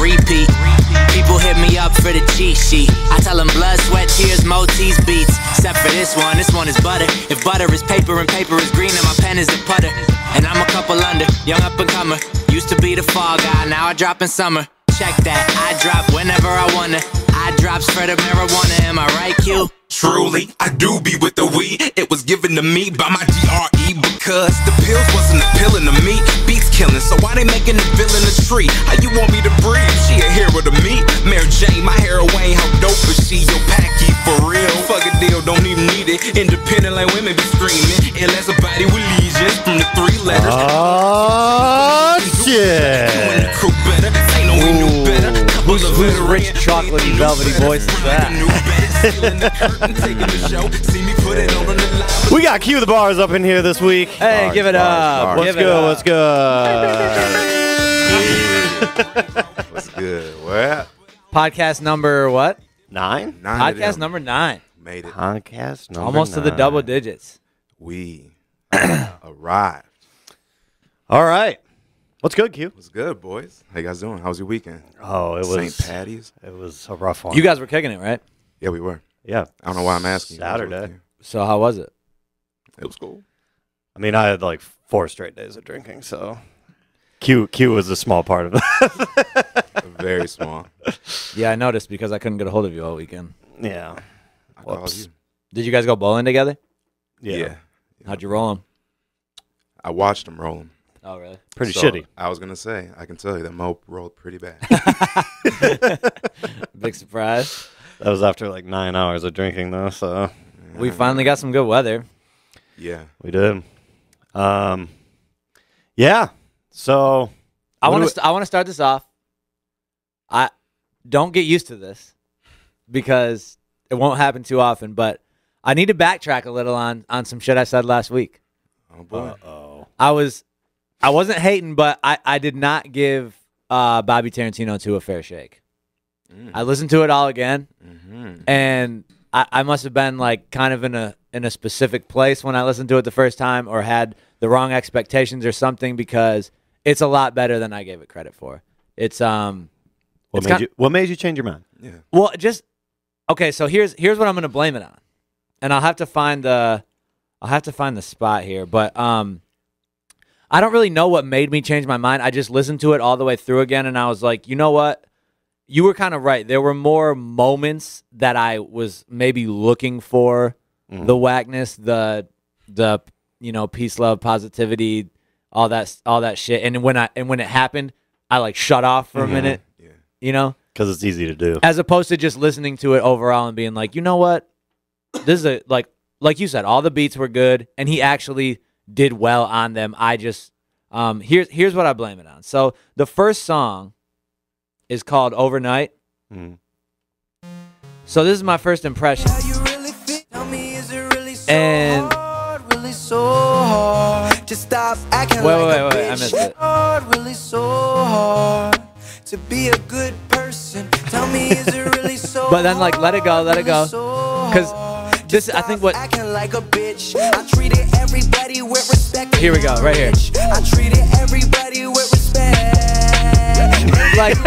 repeat. People hit me up for the cheat sheet. I tell them blood, sweat, tears, Mote's beats. Except for this one is butter. If butter is paper and paper is green, then my pen is a putter. And I'm a couple under, young up and comer. Used to be the fall guy, now I drop in summer. Check that, I drop whenever I wanna. I drops for the marijuana, am I right, Q? Truly, I do be with the weed. It was given to me by my DRE because the pills wasn't appealing to me. Beats killing, so why they making the bill in the tree? How you want me to breathe? She a hero to me. Mary Jane, my heroine, how dope is she? Yo, Packy, for real. Fuck a deal, don't even need it. Independent like women be screaming. Unless a body with lesions from the 3 letters. Oh, shit. Whose rich chocolatey velvety voice is that? We got QTheBars up in here this week. Hey, give it up. What's good? What's good? What's good? Where at? Podcast number what? 9? Podcast number 9. Made it. Podcast number Almost 9. to the double digits. We arrived. All right. What's good, Q? What's good, boys? How you guys doing? How was your weekend? Oh, it was St. Patty's. It was a rough one. You guys were kicking it, right? Yeah, we were. Yeah. I don't know why I'm asking. Saturday. So how was it? It was cool. I mean, I had like 4 straight days of drinking, so Q was a small part of it. Very small. Yeah, I noticed because I couldn't get a hold of you all weekend. Yeah. I called you. Did you guys go bowling together? Yeah. How'd you roll them? I watched them roll them. Oh, really? Pretty So, shitty. I was going to say, I can tell you that Moe rolled pretty bad. Big surprise. That was after like 9 hours of drinking, though, so. We finally got some good weather. Yeah. We did. Yeah. So. I want to start this off. I don't get used to this because it won't happen too often, but I need to backtrack a little on some shit I said last week. Oh, boy. Uh-oh. I wasn't hating, but I did not give Bobby Tarantino 2 a fair shake. I listened to it all again, and I must have been like kind of in a specific place when I listened to it the first time, or had the wrong expectations or something, because it's a lot better than I gave it credit for. It's What made you change your mind? Yeah. well, just okay. So here's what I'm gonna blame it on, and I'll have to find the spot here, but I don't really know what made me change my mind. I just listened to it all the way through again, and I was like, you know what? You were kind of right. There were more moments that I was maybe looking for the whackness, the peace, love, positivity, all that shit. And when it happened, I like shut off for a minute. Yeah. You know, Because it's easy to do. as opposed to just listening to it overall and being like, you know what? This is like you said, all the beats were good, and he actually did well on them. I just here's what I blame it on. So the first song is called Overnight. So this is my first impression. And wait, I missed it. Really so hard to be a good person. Tell me, is it really so But then like let it go. Because this, I think what acting like a bitch. I treated everybody with respect. Here we go, right here. I treated everybody with respect. like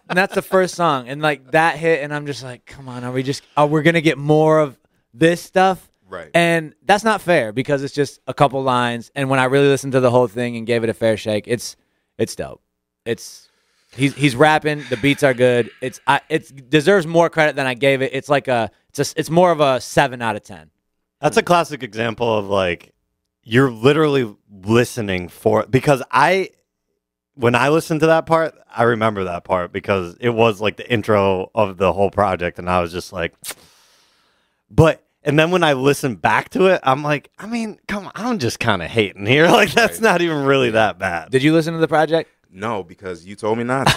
that's the first song, and like that hit, and I'm just like, come on, we're gonna get more of this stuff? Right. And that's not fair, because it's just a couple lines, and when I really listened to the whole thing and gave it a fair shake, it's dope. He's rapping, the beats are good. It deserves more credit than I gave it. It's like it's more of a 7 out of 10. That's a classic example of like you're literally listening for, because when I listened to that part, I remember that part because it was like the intro of the whole project, and I was just like, and then when I listened back to it, I'm like, I mean, come on, I'm just kind of hating here. Like, that's not even really that bad. Did you listen to the project? No, because you told me not to.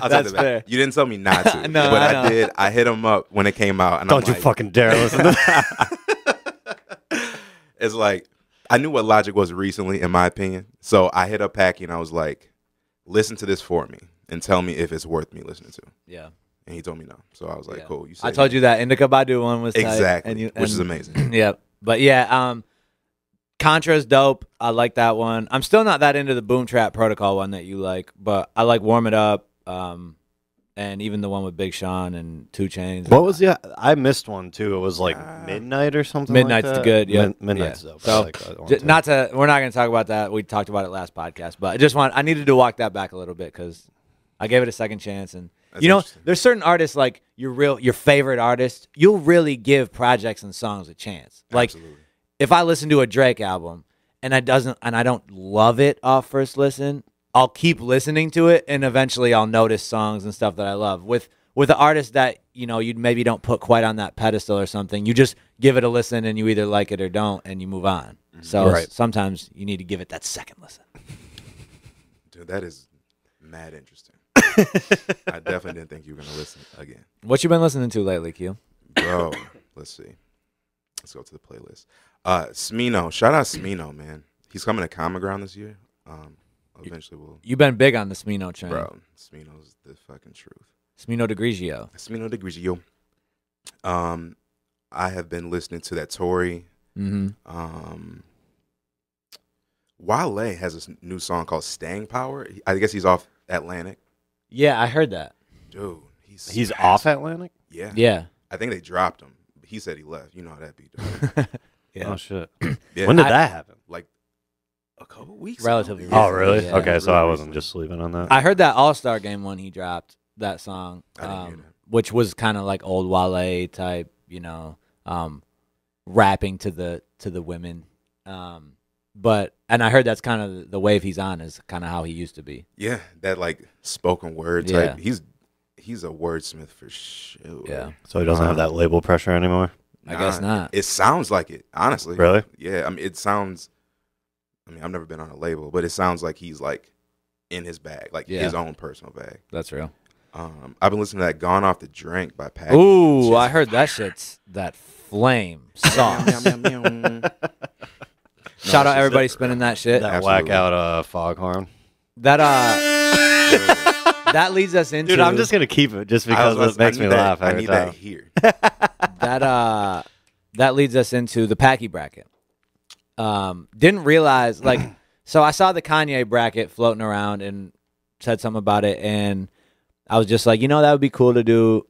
That's fair. You didn't tell me not to. No, but I I did. I hit him up when it came out. And Don't you fucking dare listen to that. It's like, I knew what Logic was recently, in my opinion. So I hit up Packy and I was like, listen to this for me and tell me if it's worth me listening to. Yeah. And he told me no. So I was like, Yeah. cool. I told you that Indica Badu one was tight, exactly, which is amazing. Yeah. But yeah, Contra's dope. I like that one. I'm still not that into the Boom Trap Protocol one that you like, but I like Warm It Up, and even the one with Big Sean and 2 Chainz. What was the? I missed one too. It was like Midnight or something. Midnight's like that. good. Yeah, Midnight's dope. I So like that one too. we're not going to talk about that. We talked about it last podcast, but I needed to walk that back a little bit because I gave it a second chance. And there's certain artists like your favorite artist. You'll really give projects and songs a chance. Like Absolutely. if I listen to a Drake album and I don't love it off first listen, I'll keep listening to it and eventually I'll notice songs and stuff that I love. With an artist that you maybe don't put quite on that pedestal or something, you just give it a listen and you either like it or don't and you move on. So sometimes you need to give it that second listen. Dude, that is mad interesting. I definitely didn't think you were gonna listen again. What you been listening to lately, Q? Bro, let's see. Let's go to the playlist. Smino, shout out Smino, man. He's coming to Common Ground this year. Eventually we'll. You've been big on the Smino train. Bro, Smino's the fucking truth. Smino de Grigio. Smino de Grigio. I have been listening to that Tory. Mm-hmm. Wale has this new song called Staying Power. I guess he's off Atlantic. Yeah, I heard that. Dude, He's off Atlantic. Yeah. Yeah. I think they dropped him. He said he left. You know how that be. Dude. Yeah. Oh shit. Yeah. When did that happen? Like a couple weeks Relatively ago. Oh really? Yeah. Okay, so Really I wasn't recently. just sleeping on that. I heard that All-Star Game when he dropped that song, I didn't hear that. which was kind of like old Wale type, rapping to the women. And I heard that's kind of the wave he's on is kind of how he used to be. Yeah, that like spoken word type. He's a wordsmith for sure. Yeah. So he doesn't have that label pressure anymore. I guess not. It sounds like it, honestly. Really? Yeah. I mean, it sounds. I mean, I've never been on a label, but it sounds like he's like in his bag, like his own personal bag. That's real. I've been listening to that "Gone Off the Drink" by Packy. Ooh, I heard that shit's that flame sauce. Shout out everybody spinning that shit. That Absolutely. whack out foghorn. That that leads us into Dude, I'm just gonna keep it just because it makes me laugh I every need time. that here. that leads us into the Packy bracket. Didn't realize so I saw the Kanye bracket floating around and said something about it, and I was just like, that would be cool to do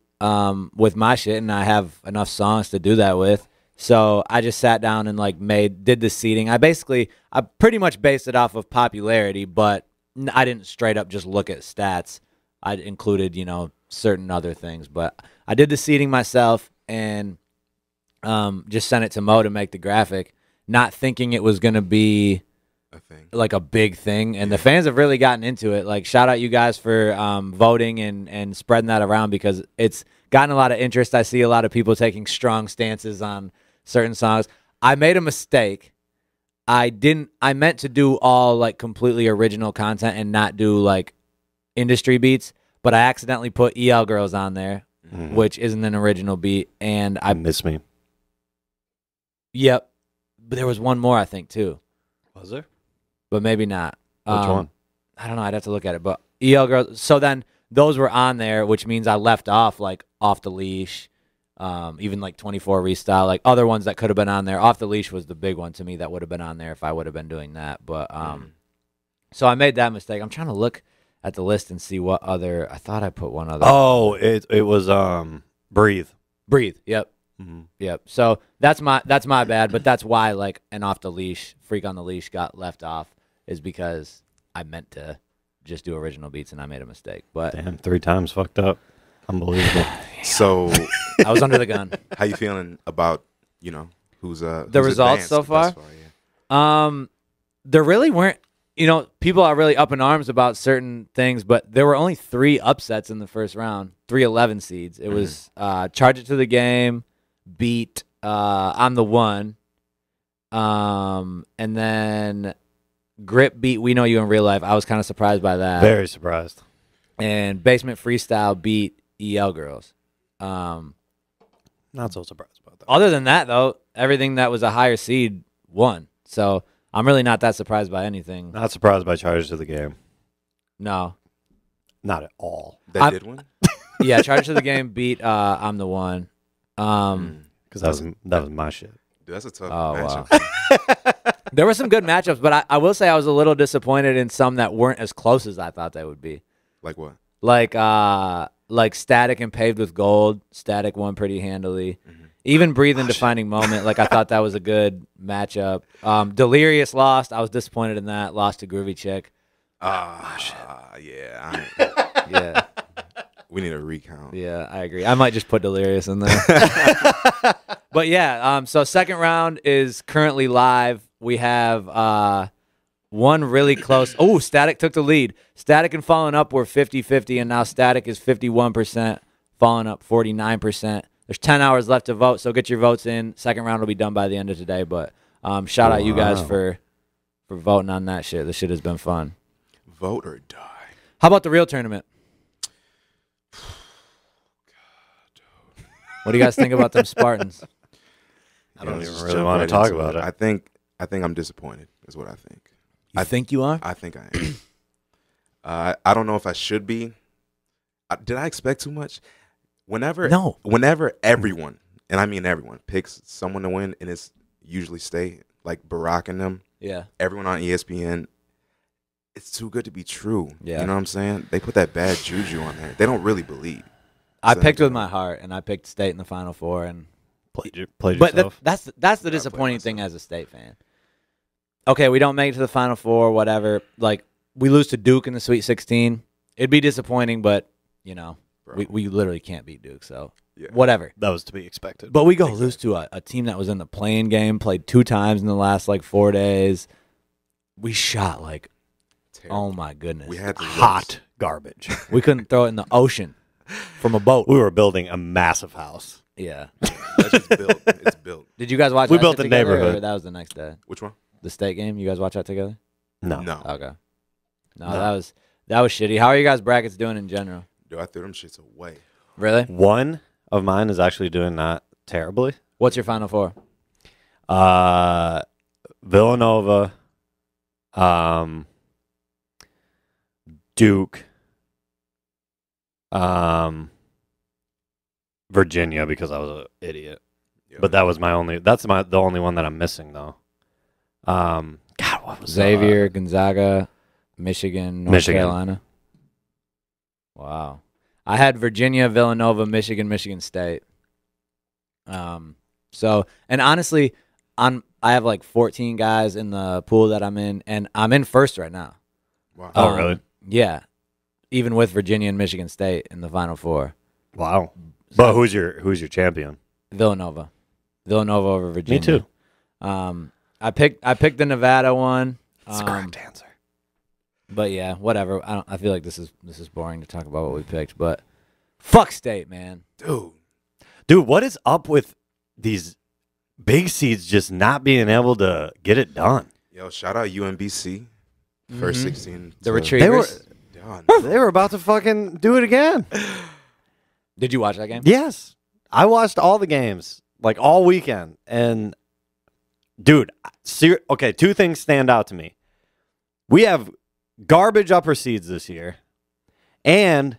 with my shit, and I have enough songs to do that with. So I just sat down and did the seating. I pretty much based it off of popularity, but I didn't straight up just look at stats. I included, certain other things, but I did the seating myself and just sent it to Moe to make the graphic, not thinking it was going to be A thing. like a big thing. And the fans have really gotten into it. Like, shout out you guys for voting and spreading that around because it's gotten a lot of interest. I see a lot of people taking strong stances on certain songs. I made a mistake. I meant to do all completely original content and not do industry beats, but I accidentally put EL Girls on there, which isn't an original beat, and I Miss Me. Yep. But there was one more, I think, too. Was there? But maybe not. Which one? I don't know. I'd have to look at it. But EL Girls. So then those were on there, which means I left off Off the Leash, even 24 Restyle, other ones that could have been on there. Off the Leash was the big one to me that would have been on there if I would have been doing that. But so I made that mistake. I'm trying to look at the list and see what other. I thought I put one other. Oh, it was Breathe. Breathe. Yep. Mm-hmm. Yep. So that's my bad, but that's why an Off the Leash, Freak on the Leash got left off is because I meant to just do original beats and I made a mistake. But Damn, 3 times fucked up. Unbelievable. So, I was under the gun. how you feeling about who's The who's results advanced so far? thus yeah. There really weren't. People are really up in arms about certain things, but there were only 3 upsets in the first round. 3 11 seeds. It was Charge It to the Game, beat I'm the One, and then Grip beat We Know You in Real Life. I was kind of surprised by that. Very surprised. And Basement Freestyle beat EL Girls. Not so surprised about that. Other than that, though, everything that was a higher seed won. So I'm really not that surprised by anything. Not surprised by Charges to the Game. No. Not at all. That did win. Yeah, Charge to the Game beat I'm the One. Because that was my shit. Dude, that's a tough Oh, matchup. wow. There were some good matchups, but I will say I was a little disappointed in some that weren't as close as I thought they would be. Like what? Like Static and Paved with Gold. Static won pretty handily. Even Breathing Defining Moment. Like I thought that was a good matchup. Delirious lost. I was disappointed in that. Lost to Groovy Chick. Yeah. Yeah. We need a recount. Yeah, I agree. I might just put Delirious in there. But yeah, so second round is currently live. We have one really close. Oh, Static took the lead. Static and Falling Up were 50-50, and now Static is 51%, Falling Up 49%. There's 10 hours left to vote, so get your votes in. Second round will be done by the end of today, but shout out you guys for voting on that shit. This shit has been fun. Vote or die. How about the real tournament? What do you guys think about them Spartans? I don't let's even just really jump want to right talk into about it. I think I'm disappointed. Is what I think. I think you are? I think I am. I don't know if I should be. Did I expect too much? Whenever everyone, and I mean everyone, picks someone to win, and it's usually State, like Barack and them. Yeah. Everyone on ESPN, it's too good to be true. Yeah. You know what I'm saying? They put that bad juju on there. They don't really believe. I So picked with my heart, and I picked State in the Final Four, and Played but yourself. that's the disappointing thing as a State fan. Okay, we don't make it to the Final Four, whatever. Like we lose to Duke in the Sweet 16. It'd be disappointing, but you know, we literally can't beat Duke, so whatever. That was to be expected. But we go lose to a team that was in the playing game, played 2 times in the last like 4 days. We shot like, oh my goodness, We had to hot garbage. we couldn't throw it in the ocean from a boat. We were building a massive house. Yeah. That's just built. It's built. Did you guys watch? We that built shit a together, neighborhood. or that was the next day. Which one? The State game. You guys watch that together? No. No. Okay. No, that was shitty. How are you guys brackets doing in general? Dude, I threw them shits away. Really? One of mine is actually doing not terribly. What's your Final Four? Villanova, Duke, Virginia, because I was an idiot. Yeah. But that was the only one that I'm missing though. God, what was Xavier, Gonzaga, Michigan, North Michigan. Carolina. Wow. I had Virginia, Villanova, Michigan, Michigan State. So, and honestly, I have like 14 guys in the pool that I'm in, and I'm in first right now. Wow. Oh, really? Yeah. Even with Virginia and Michigan State in the Final Four. Wow. But who's your champion? Villanova. Villanova over Virginia. Me too. I picked the Nevada one. That's the correct answer. But yeah, whatever. I feel like this is boring to talk about what we picked, but fuck State, man. Dude, what is up with these big seeds just not being able to get it done? Yo, shout out UMBC. First 16. The to- Retrievers. They were about to fucking do it again. Did you watch that game? Yes. I watched all the games, like all weekend. And, dude, okay, 2 things stand out to me. We have garbage upper seeds this year, and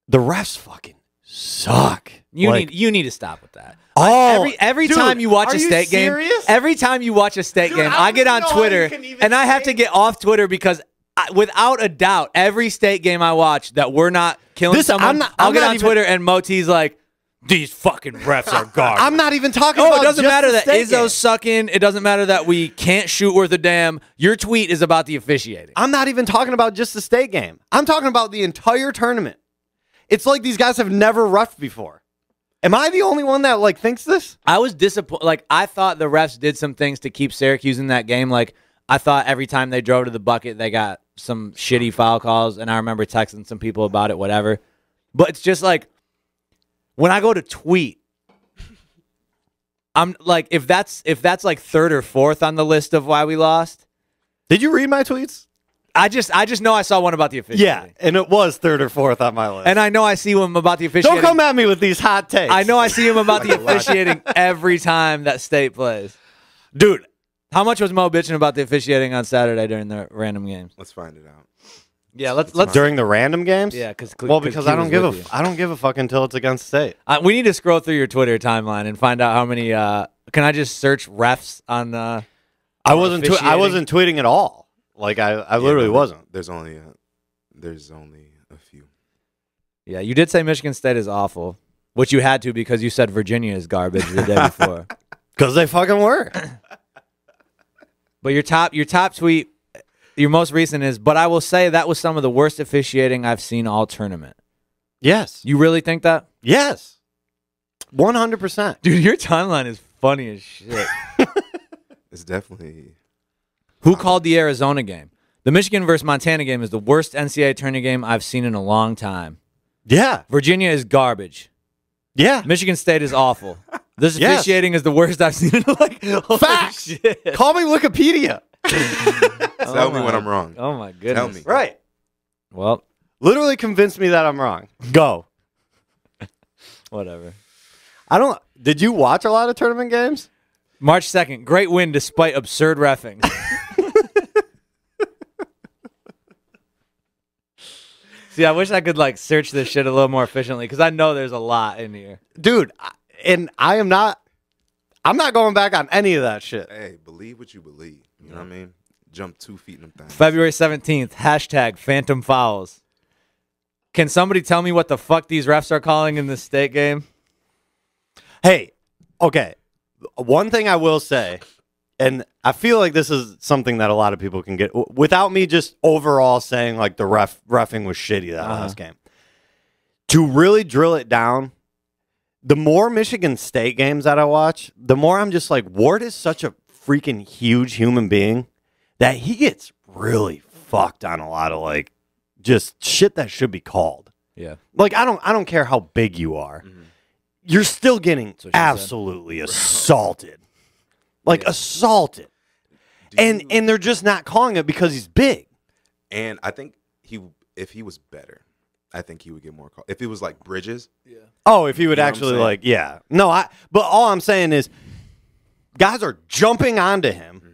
the refs fucking suck. You need to stop with that. Oh, every dude, time you watch are a you State game, serious? every time you watch a State game, I I get don't on know how Twitter you can even and I have say- to get off Twitter because without a doubt, every State game I watch that we're not killing someone, I'll get on Twitter and Moti's like, these fucking refs are garbage. I'm not even talking Oh, about it doesn't just matter the that State game. Izzo's sucking. It doesn't matter that we can't shoot worth a damn. Your tweet is about the officiating. I'm not even talking about just the State game. I'm talking about the entire tournament. It's like these guys have never reffed before. Am I the only one that like thinks this? I was disappointed. Like, I thought the refs did some things to keep Syracuse in that game. Like, I thought every time they drove to the bucket, they got some shitty foul calls, and I remember texting some people about it, whatever. But it's just like, when I go to tweet, I'm like, if that's like 3rd or 4th on the list of why we lost, Did you read my tweets? I just know I saw one about the officiating. Yeah, and it was 3rd or 4th on my list. And I know I see one about the officiating. Don't come at me with these hot takes. I know I see him about the officiating every time that State plays. Dude, how much was Mo bitching about the officiating on Saturday during the random games? Let's find it out. Yeah, let's during the random games. Yeah, because I don't give a fuck until it's against State. We need to scroll through your Twitter timeline and find out how many. Can I just search refs on? I wasn't tweeting at all. Like I literally wasn't. There's only a few. Yeah, you did say Michigan State is awful, which you had to because you said Virginia is garbage the day before. Because they fucking were. But your top tweet, your most recent is, but I will say that was some of the worst officiating I've seen all tournament. Yes. You really think that? Yes. 100%. Dude, your timeline is funny as shit. It's definitely. Who called the Arizona game? The Michigan versus Montana game is the worst NCAA tournament game I've seen in a long time. Yeah. Virginia is garbage. Yeah. Michigan State is awful. This officiating is the worst I've seen in like facts. Shit. Call me Wikipedia. Tell me when I'm wrong. Oh my goodness. Tell me. Right. Well, literally convince me that I'm wrong. Go. whatever. Did you watch a lot of tournament games? March 2nd, great win despite absurd reffing. See, I wish I could like search this shit a little more efficiently because I know there's a lot in here. Dude, and I'm not going back on any of that shit. Hey, believe what you believe. You know what I mean? Jump 2 feet in them things. February 17th, hashtag phantom fouls. Can somebody tell me what the fuck these refs are calling in this state game? Hey, okay. One thing I will say, and I feel like this is something that a lot of people can get without me just overall saying like the reffing was shitty that last game. To really drill it down, the more Michigan State games that I watch, the more I'm just like, Ward is such a freaking huge human being that he gets really fucked on a lot of like just shit that should be called. Yeah. Like I don't care how big you are. Mm-hmm. You're still getting absolutely assaulted. Like assaulted. And they're just not calling it because he's big. And I think if he was better, I think he would get more calls. If it was like Bridges. Yeah. Oh, if he would actually like, yeah. No, but all I'm saying is guys are jumping onto him. Mm-hmm.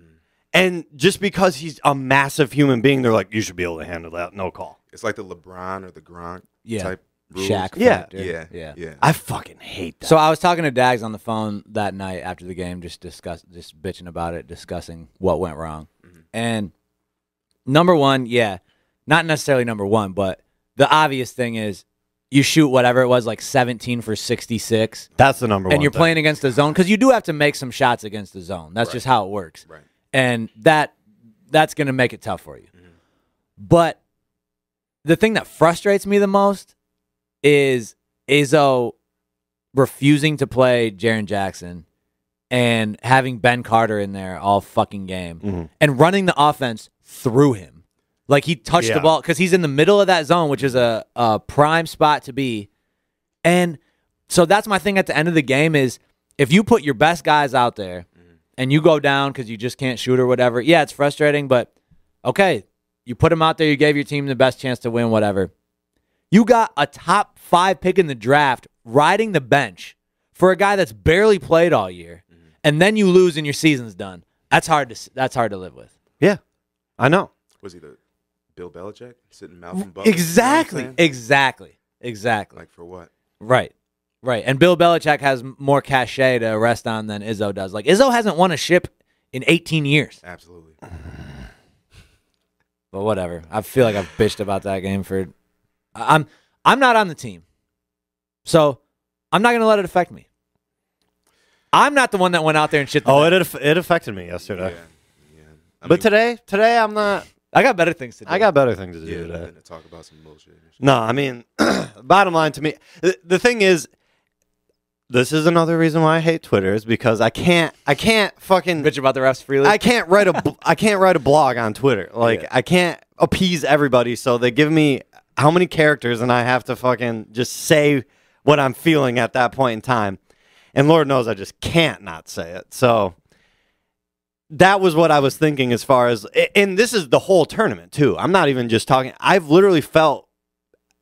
And just because he's a massive human being, they're like, you should be able to handle that. No call. It's like the LeBron or the Gronk type rules. Shaq. Yeah. Yeah. I fucking hate that. So I was talking to Dags on the phone that night after the game, just bitching about it, discussing what went wrong. Mm-hmm. And number one, not necessarily number one, but the obvious thing is you shoot whatever it was, like 17 for 66. That's the number one. And you're playing against the zone because you do have to make some shots against the zone. That's just how it works. Right. And that's going to make it tough for you. Mm-hmm. But the thing that frustrates me the most is Izzo refusing to play Jaren Jackson and having Ben Carter in there all fucking game and running the offense through him. Like he touched the ball because he's in the middle of that zone, which is a prime spot to be. And so that's my thing at the end of the game is if you put your best guys out there and you go down because you just can't shoot or whatever, it's frustrating, but okay, you put them out there, you gave your team the best chance to win, whatever. You got a top 5 pick in the draft riding the bench for a guy that's barely played all year, and then you lose and your season's done. That's hard to live with. Yeah, I know. Was he the Bill Belichick sitting Malcolm Butler? Exactly. Like for what? Right. And Bill Belichick has more cachet to rest on than Izzo does. Like Izzo hasn't won a ship in 18 years. Absolutely. But whatever. I feel like I've bitched about that game for. I'm not on the team, so I'm not going to let it affect me. I'm not the one that went out there and shit. It affected me yesterday. Yeah. But today I'm not. I got better things to do. I got better things to do today. Than to talk about some bullshit. No, I mean, bottom line to me, the thing is, this is another reason why I hate Twitter is because I can't fucking bitch about the refs freely. I can't write a blog on Twitter. Like I can't appease everybody, so they give me how many characters, and I have to fucking just say what I'm feeling at that point in time. And Lord knows I just can't not say it. So that was what I was thinking as far as, and this is the whole tournament too. I'm not even just talking. I've literally felt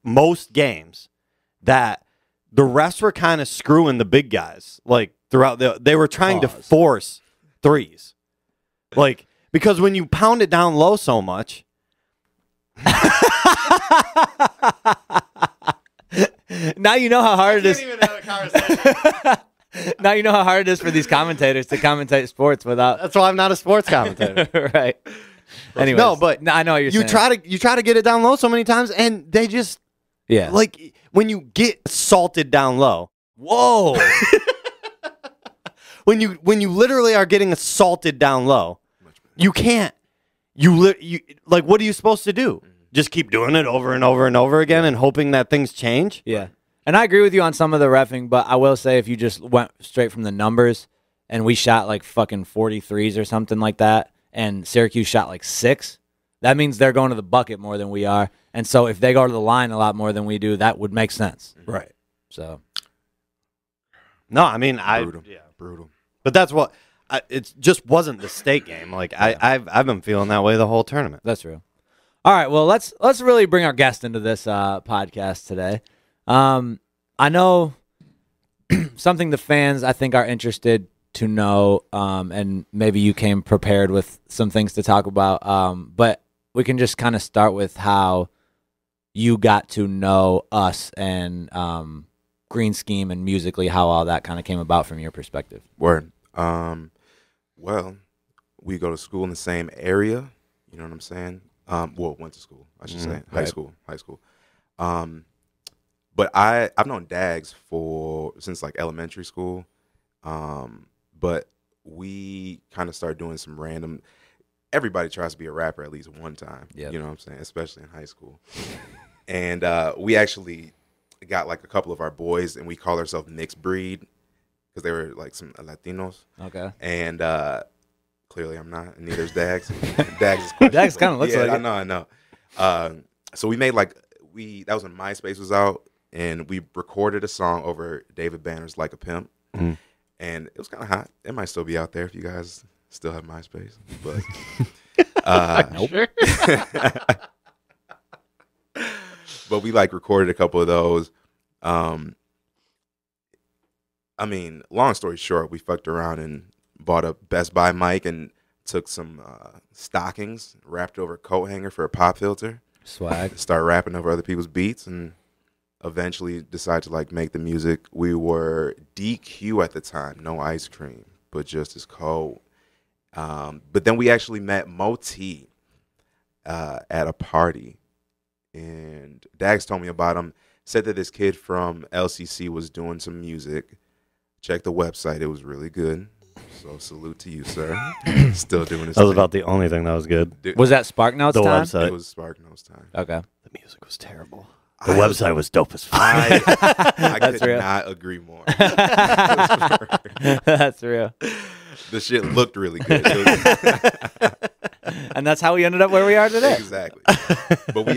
most games that the refs were kind of screwing the big guys. Like throughout they were trying to force threes. Like, because when you pound it down low so much, now you know how hard it is. Can't even have a conversation. Now you know how hard it is for these commentators to commentate sports without. That's why I'm not a sports commentator. Right. Anyways, No, but I know what you're saying. You try to get it down low so many times, and they just like when you get salted down low. Whoa. when you literally are getting assaulted down low, you can't. You like, what are you supposed to do? Just keep doing it over and over and over again and hoping that things change? Yeah. And I agree with you on some of the reffing, but I will say if you just went straight from the numbers and we shot like fucking 43s or something like that, and Syracuse shot like 6, that means they're going to the bucket more than we are. And so if they go to the line a lot more than we do, that would make sense. Right. So. No, I mean, brutal. But that's what it just wasn't the state game. Like I've been feeling that way the whole tournament. That's real. All right, well let's really bring our guest into this podcast today. I know something the fans I think are interested to know, and maybe you came prepared with some things to talk about. But we can just kind of start with how you got to know us and Green Scheme and musically, how all that kind of came about from your perspective. Word. Well, we go to school in the same area. You know what I'm saying? Well, went to school, I should say. High school. But I've known Dags since like elementary school. But we kind of started doing some random. Everybody tries to be a rapper at least one time. Yep. You know what I'm saying? Especially in high school. And we actually got like a couple of our boys, and we called ourselves mixed breed because they were like some Latinos. Okay. And clearly I'm not, and neither is Dags. Dags is cool. Dags kind of looks like it. I know. So we made that was when MySpace was out, and we recorded a song over David Banner's Like a Pimp. Mm-hmm. And it was kind of hot. It might still be out there if you guys still have MySpace. But nope. But we like recorded a couple of those. I mean, long story short, we fucked around and bought a Best Buy mic and took some stockings, wrapped over a coat hanger for a pop filter. Swag. Start rapping over other people's beats, and eventually decided to like make the music. We were DQ at the time, no ice cream, but just as cold. But then we actually met Moe at a party, and Dags told me about him. Said that this kid from LCC was doing some music. Checked the website; it was really good. So salute to you, sir. Still doing this. That was about the only thing that was good. Dude, was that Spark Notes the time? website. It was Spark Notes time. Okay. The music was terrible. The website was dope as fuck. I could real. not agree more. That's real. The shit looked really good. And that's how we ended up where we are today. Exactly. But we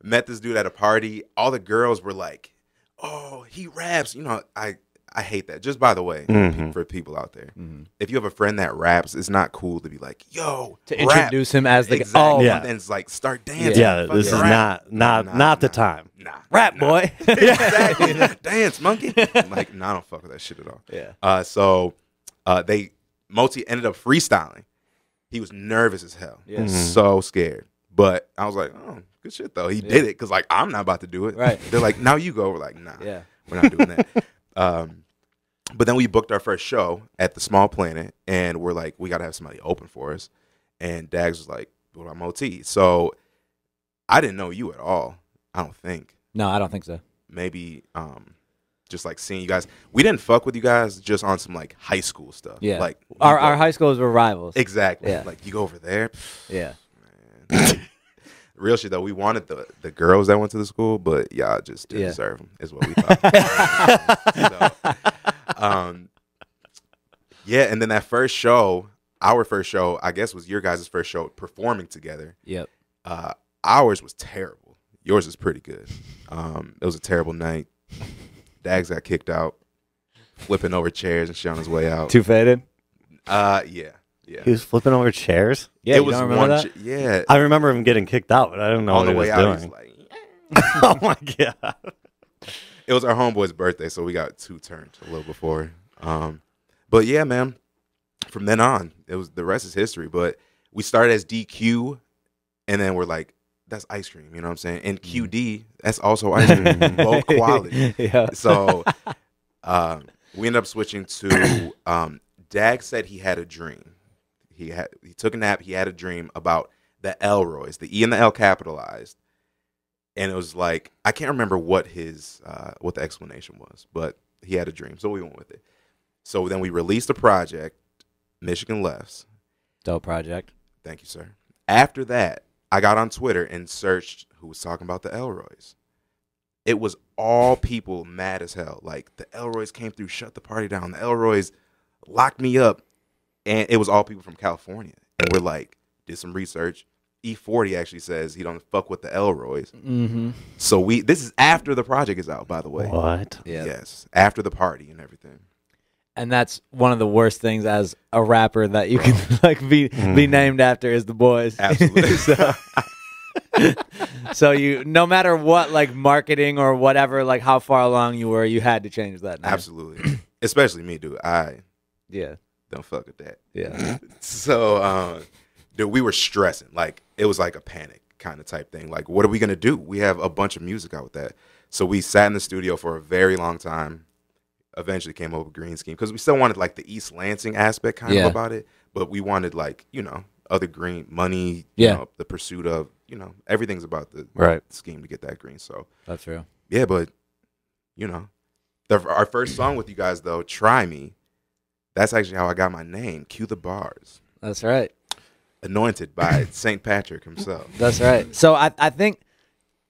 met this dude at a party. All the girls were like, "Oh, he raps." You know, I hate that. Just by the way, for people out there, if you have a friend that raps, it's not cool to be like, "Yo," to rap. Introduce him as the exactly. Oh, yeah. And then it's like start dancing. Yeah, this is not the time. Nah, rap boy. Exactly. Dance, monkey. I'm like, nah, I don't fuck with that shit at all. Yeah. So Moti ended up freestyling. He was nervous as hell. Yeah. So scared. But I was like, oh, good shit though. He did it because like I'm not about to do it. Right. They're like, now you go. We're like, nah, Yeah. we're not doing that. But then we booked our first show at the Small Planet, and we're like, we gotta have somebody open for us. And Dags was like, what about Moti? So I didn't know you at all. I don't think. No, I don't think so. Maybe just like seeing you guys. We didn't fuck with you guys just on some like high school stuff. Yeah. Like Our high schools were rivals. Exactly. Yeah. Like you go over there. Yeah. Man. Real shit though. We wanted the girls that went to the school, but y'all just didn't deserve them. Is what we thought. Yeah, and then that first show, our first show, I guess was your guys' first show performing together. Yep. Ours was terrible. Yours is pretty good. It was a terrible night. Dags got kicked out, flipping over chairs and shit on his way out. Too faded? Yeah. He was flipping over chairs. Yeah, it you was don't remember that? yeah. I remember him getting kicked out, but I didn't know On what the he was way out, doing. he was like, Oh my god! it was our homeboy's birthday, so we got 2 turns a little before. But yeah, man. From then on, the rest is history. But we started as DQ, and then we're like, that's ice cream. You know what I'm saying? And QD, that's also ice cream. Both quality. Yeah. So We ended up switching to Dag said he had a dream. He took a nap. He had a dream about the Elroys, the E and the L capitalized, and it was like I can't remember what the explanation was, but he had a dream, so we went with it. So then we released a project, Michigan Lefts. Dope project. Thank you, sir. After that, I got on Twitter and searched who was talking about the Elroys. It was all people mad as hell. Like, the Elroys came through, shut the party down. The Elroys locked me up. And it was all people from California. And we're like, did some research. E40 actually says he don't fuck with the Elroys. Mm-hmm. So this is after the project is out, by the way. What? Yeah. Yes, after the party and everything. And that's one of the worst things as a rapper that you can like be named after is the boys. Absolutely. So you, no matter what, like marketing or whatever, like how far along you were, you had to change that name. Absolutely. Especially me, dude. Yeah. Don't fuck with that. Yeah. So, dude, we were stressing. Like, it was like a panic kind of type thing. Like, what are we going to do? We have a bunch of music out with that. So we sat in the studio for a very long time. Eventually came up with Green Scheme because we still wanted like the East Lansing aspect kind of about it. But we wanted like, other green money, the pursuit of, everything's about the scheme to get that green. So that's real. Yeah, but, our first song with you guys, though, Try Me, that's actually how I got my name, QTheBars. That's right. Anointed by St. Patrick himself. That's right. So I think,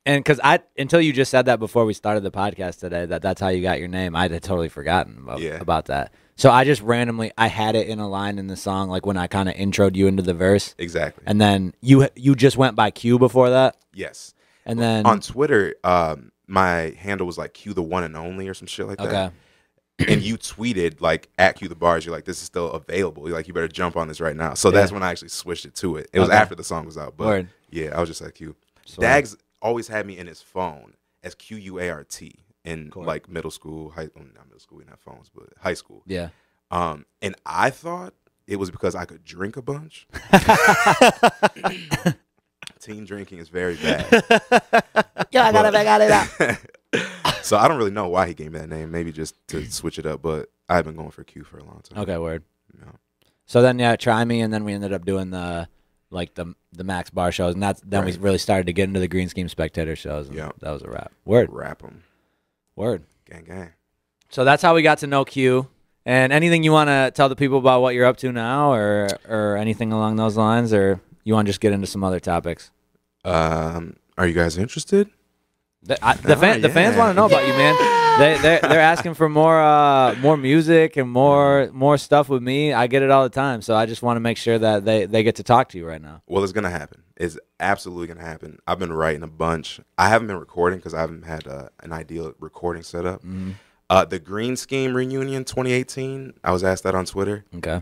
and because until you just said that before we started the podcast today, that's how you got your name, I had totally forgotten about that. So I just randomly, I had it in a line in the song, like when I kind of introed you into the verse. Exactly. And then you just went by Q before that? Yes. And then on Twitter, my handle was like Q the one and only or some shit like that. Okay. And you tweeted like at QTheBars, you're like, this is still available. You're like, you better jump on this right now. So that's when I actually switched it to it. It was after the song was out. But Word. Yeah, I was just like Q. Dags always had me in his phone as QUART in like middle school, not middle school, we didn't have phones, but high school. Yeah. And I thought it was because I could drink a bunch. Teen drinking is very bad. Yeah, I got it out. So I don't really know why he gave me that name. Maybe just to switch it up, but I've been going for Q for a long time. Okay, word. Yeah. So then, Try Me, and then we ended up doing the Max Bar shows, and then we really started to get into the Green Scheme Spectator shows, and that was a wrap. Word. Rap them. Word. Gang, gang. So that's how we got to know Q. And anything you want to tell the people about what you're up to now, or anything along those lines, or you want to just get into some other topics? Are you guys interested? The fans want to know about you, man. They're asking for more music and more stuff with me. I get it all the time, so I just want to make sure that they get to talk to you right now. Well, it's gonna happen. It's absolutely gonna happen. I've been writing a bunch. I haven't been recording because I haven't had an ideal recording set up. Mm-hmm. The Green Scheme reunion 2018. I was asked that on Twitter. Okay.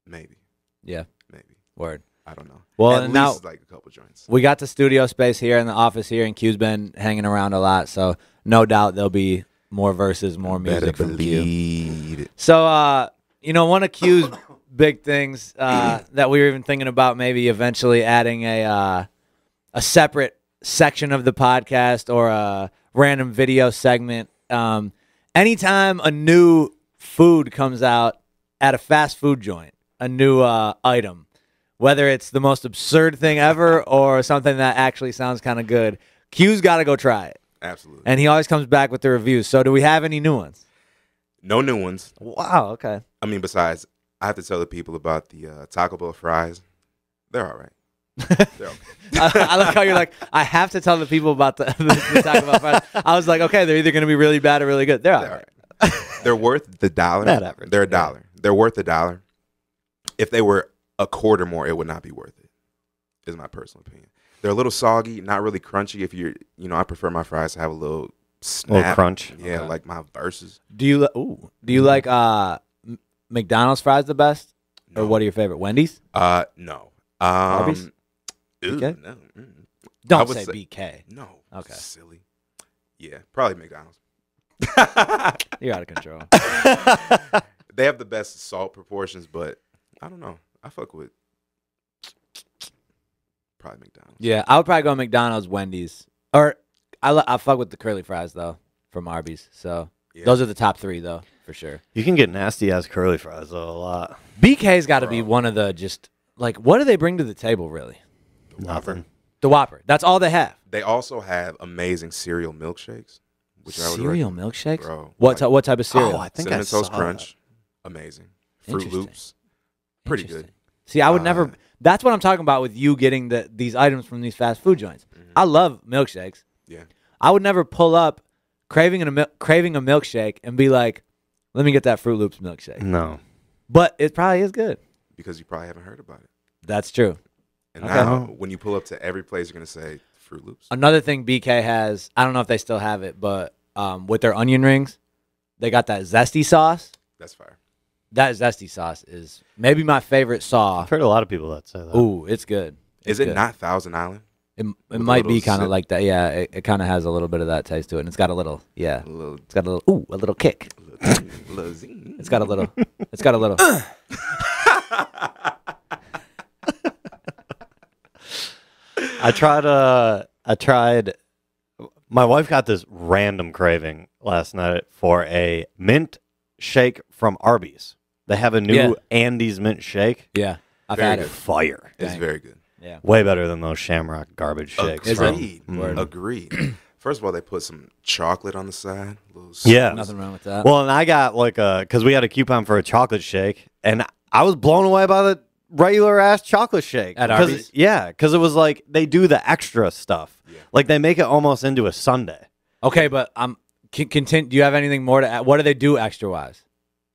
Maybe. Yeah. Maybe. Word. I don't know. Well, At now least like a couple joints. We got the studio space here in the office here, and Q's been hanging around a lot, so no doubt there'll be more verses, more music from Q. So, one of Q's big things that we were even thinking about maybe eventually adding a separate section of the podcast or a random video segment. Anytime a new food comes out at a fast food joint, a new item, whether it's the most absurd thing ever or something that actually sounds kind of good, Q's got to go try it. Absolutely. And he always comes back with the reviews. So do we have any new ones? No new ones. Wow, okay. I mean, besides, I have to tell the people about the Taco Bell fries. They're all right. They're okay. I like how you're like, I have to tell the people about the Taco Bell fries. I was like, okay, they're either going to be really bad or really good. They're all right. They're worth the dollar. Not average. They're $1. They're worth $1. If they were a quarter more, it would not be worth it, is my personal opinion. They're a little soggy, not really crunchy. If you're, I prefer my fries to have a little snap. Little crunch. Yeah, like my verses. Do you like McDonald's fries the best? No. Or what are your favorite? Wendy's? No. Arby's? BK? No. Don't say BK. No. Okay. Silly. Yeah, probably McDonald's. You're out of control. They have the best salt proportions, but I don't know. I fuck with probably McDonald's. Yeah, I would probably go McDonald's, Wendy's. Or I fuck with the curly fries, though, from Arby's. So Yeah. Those are the top 3 though, for sure. You can get nasty ass curly fries though a lot. BK's got to be one of the just like what do they bring to the table really? Nothing. The Whopper. That's all they have. They also have amazing cereal milkshakes. Which I would Cereal recommend. milkshakes? Bro, What type of cereal? Oh, I think Cinnamon I saw Toast Crunch, amazing. Fruit Interesting. Loops, pretty good. Interesting. See, I would never. That's what I'm talking about with you getting these items from these fast food joints. I love milkshakes. Yeah. I would never pull up craving a milkshake and be like, "Let me get that Fruit Loops milkshake." No. But it probably is good. Because you probably haven't heard about it. That's true. And now, when you pull up to every place, you're going to say Fruit Loops. Another thing BK has, I don't know if they still have it, but with their onion rings, they got that zesty sauce. That's fire. That zesty sauce is maybe my favorite sauce. I've heard a lot of people that say that. Ooh, it's good. Is it not Thousand Island? It With might a be little kind of zip? like that. Yeah, it kind of has a little bit of that taste to it, and it's got a little. Yeah, A little, it's got a little kick. little zing. It's got a little. It's got a little. I tried. My wife got this random craving last night for a mint shake from Arby's. They have a new Andy's mint shake. Yeah, I've Very had good. it. Fire. It's very good. Yeah, Way better than those Shamrock garbage shakes. Is it? Agreed. Agreed. First of all, they put some chocolate on the side. Yeah. nothing wrong with that. Well, and I got like because we had a coupon for a chocolate shake, and I was blown away by the regular ass chocolate shake At Arby's? Yeah, because it was like they do the extra stuff. Yeah. Like they make it almost into a sundae. Okay, but continue. Do you have anything more to add? What do they do extra wise?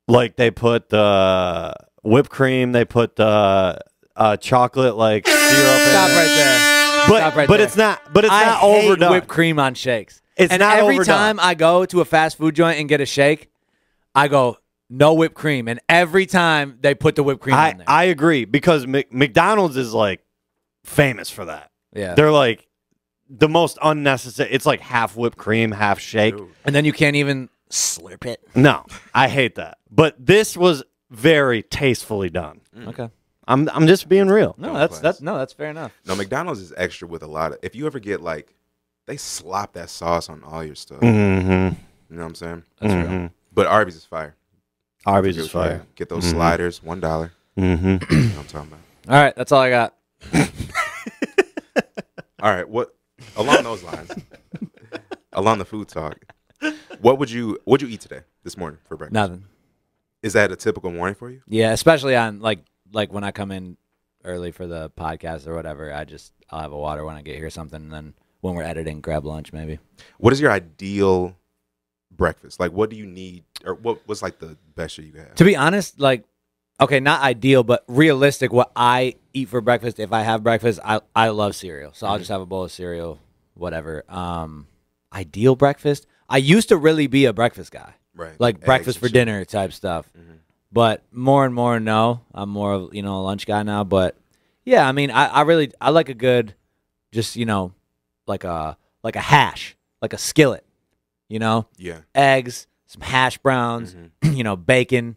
Like they put whipped cream, they put chocolate like syrup. Stop in right it. there. But Stop right but there. it's not. But it's I not hate overdone. whipped cream on shakes. It's and not every overdone. time I go to a fast food joint and get a shake, I go no whipped cream, and every time they put the whipped cream on there. I agree because McDonald's is like famous for that. Yeah. They're like the most unnecessary. It's like half whipped cream, half shake. Dude. And then you can't even slurp it. No, I hate that. But this was very tastefully done. Okay. I'm just being real. No, Don't that's fair enough. No, McDonald's is extra with a lot of. If you ever get like, they slop that sauce on all your stuff. Mm-hmm. You know what I'm saying? That's Mhm. real. But Arby's is fire. Arby's Good is for you. fire. Get those sliders, $1. Mm-hmm. You know what I'm talking about. All right, that's all I got. All right, what along those lines, along the food talk, what'd you eat today, this morning for breakfast? Nothing. Is that a typical morning for you? Yeah, especially on like when I come in early for the podcast or whatever, I'll have a water when I get here or something, and then when we're editing, grab lunch maybe. What is your ideal breakfast? Like, what do you need, or what's like the best you have? To be honest, like, okay, not ideal, but realistic. What I eat for breakfast, if I have breakfast, I love cereal, so I'll just have a bowl of cereal, whatever. Ideal breakfast. I used to really be a breakfast guy, Right, like eggs breakfast and for shit. dinner type stuff. But more and more, no, I'm more of a lunch guy now. But yeah, I mean, I like a good, just like a hash, like a skillet, Yeah, eggs, some hash browns, bacon,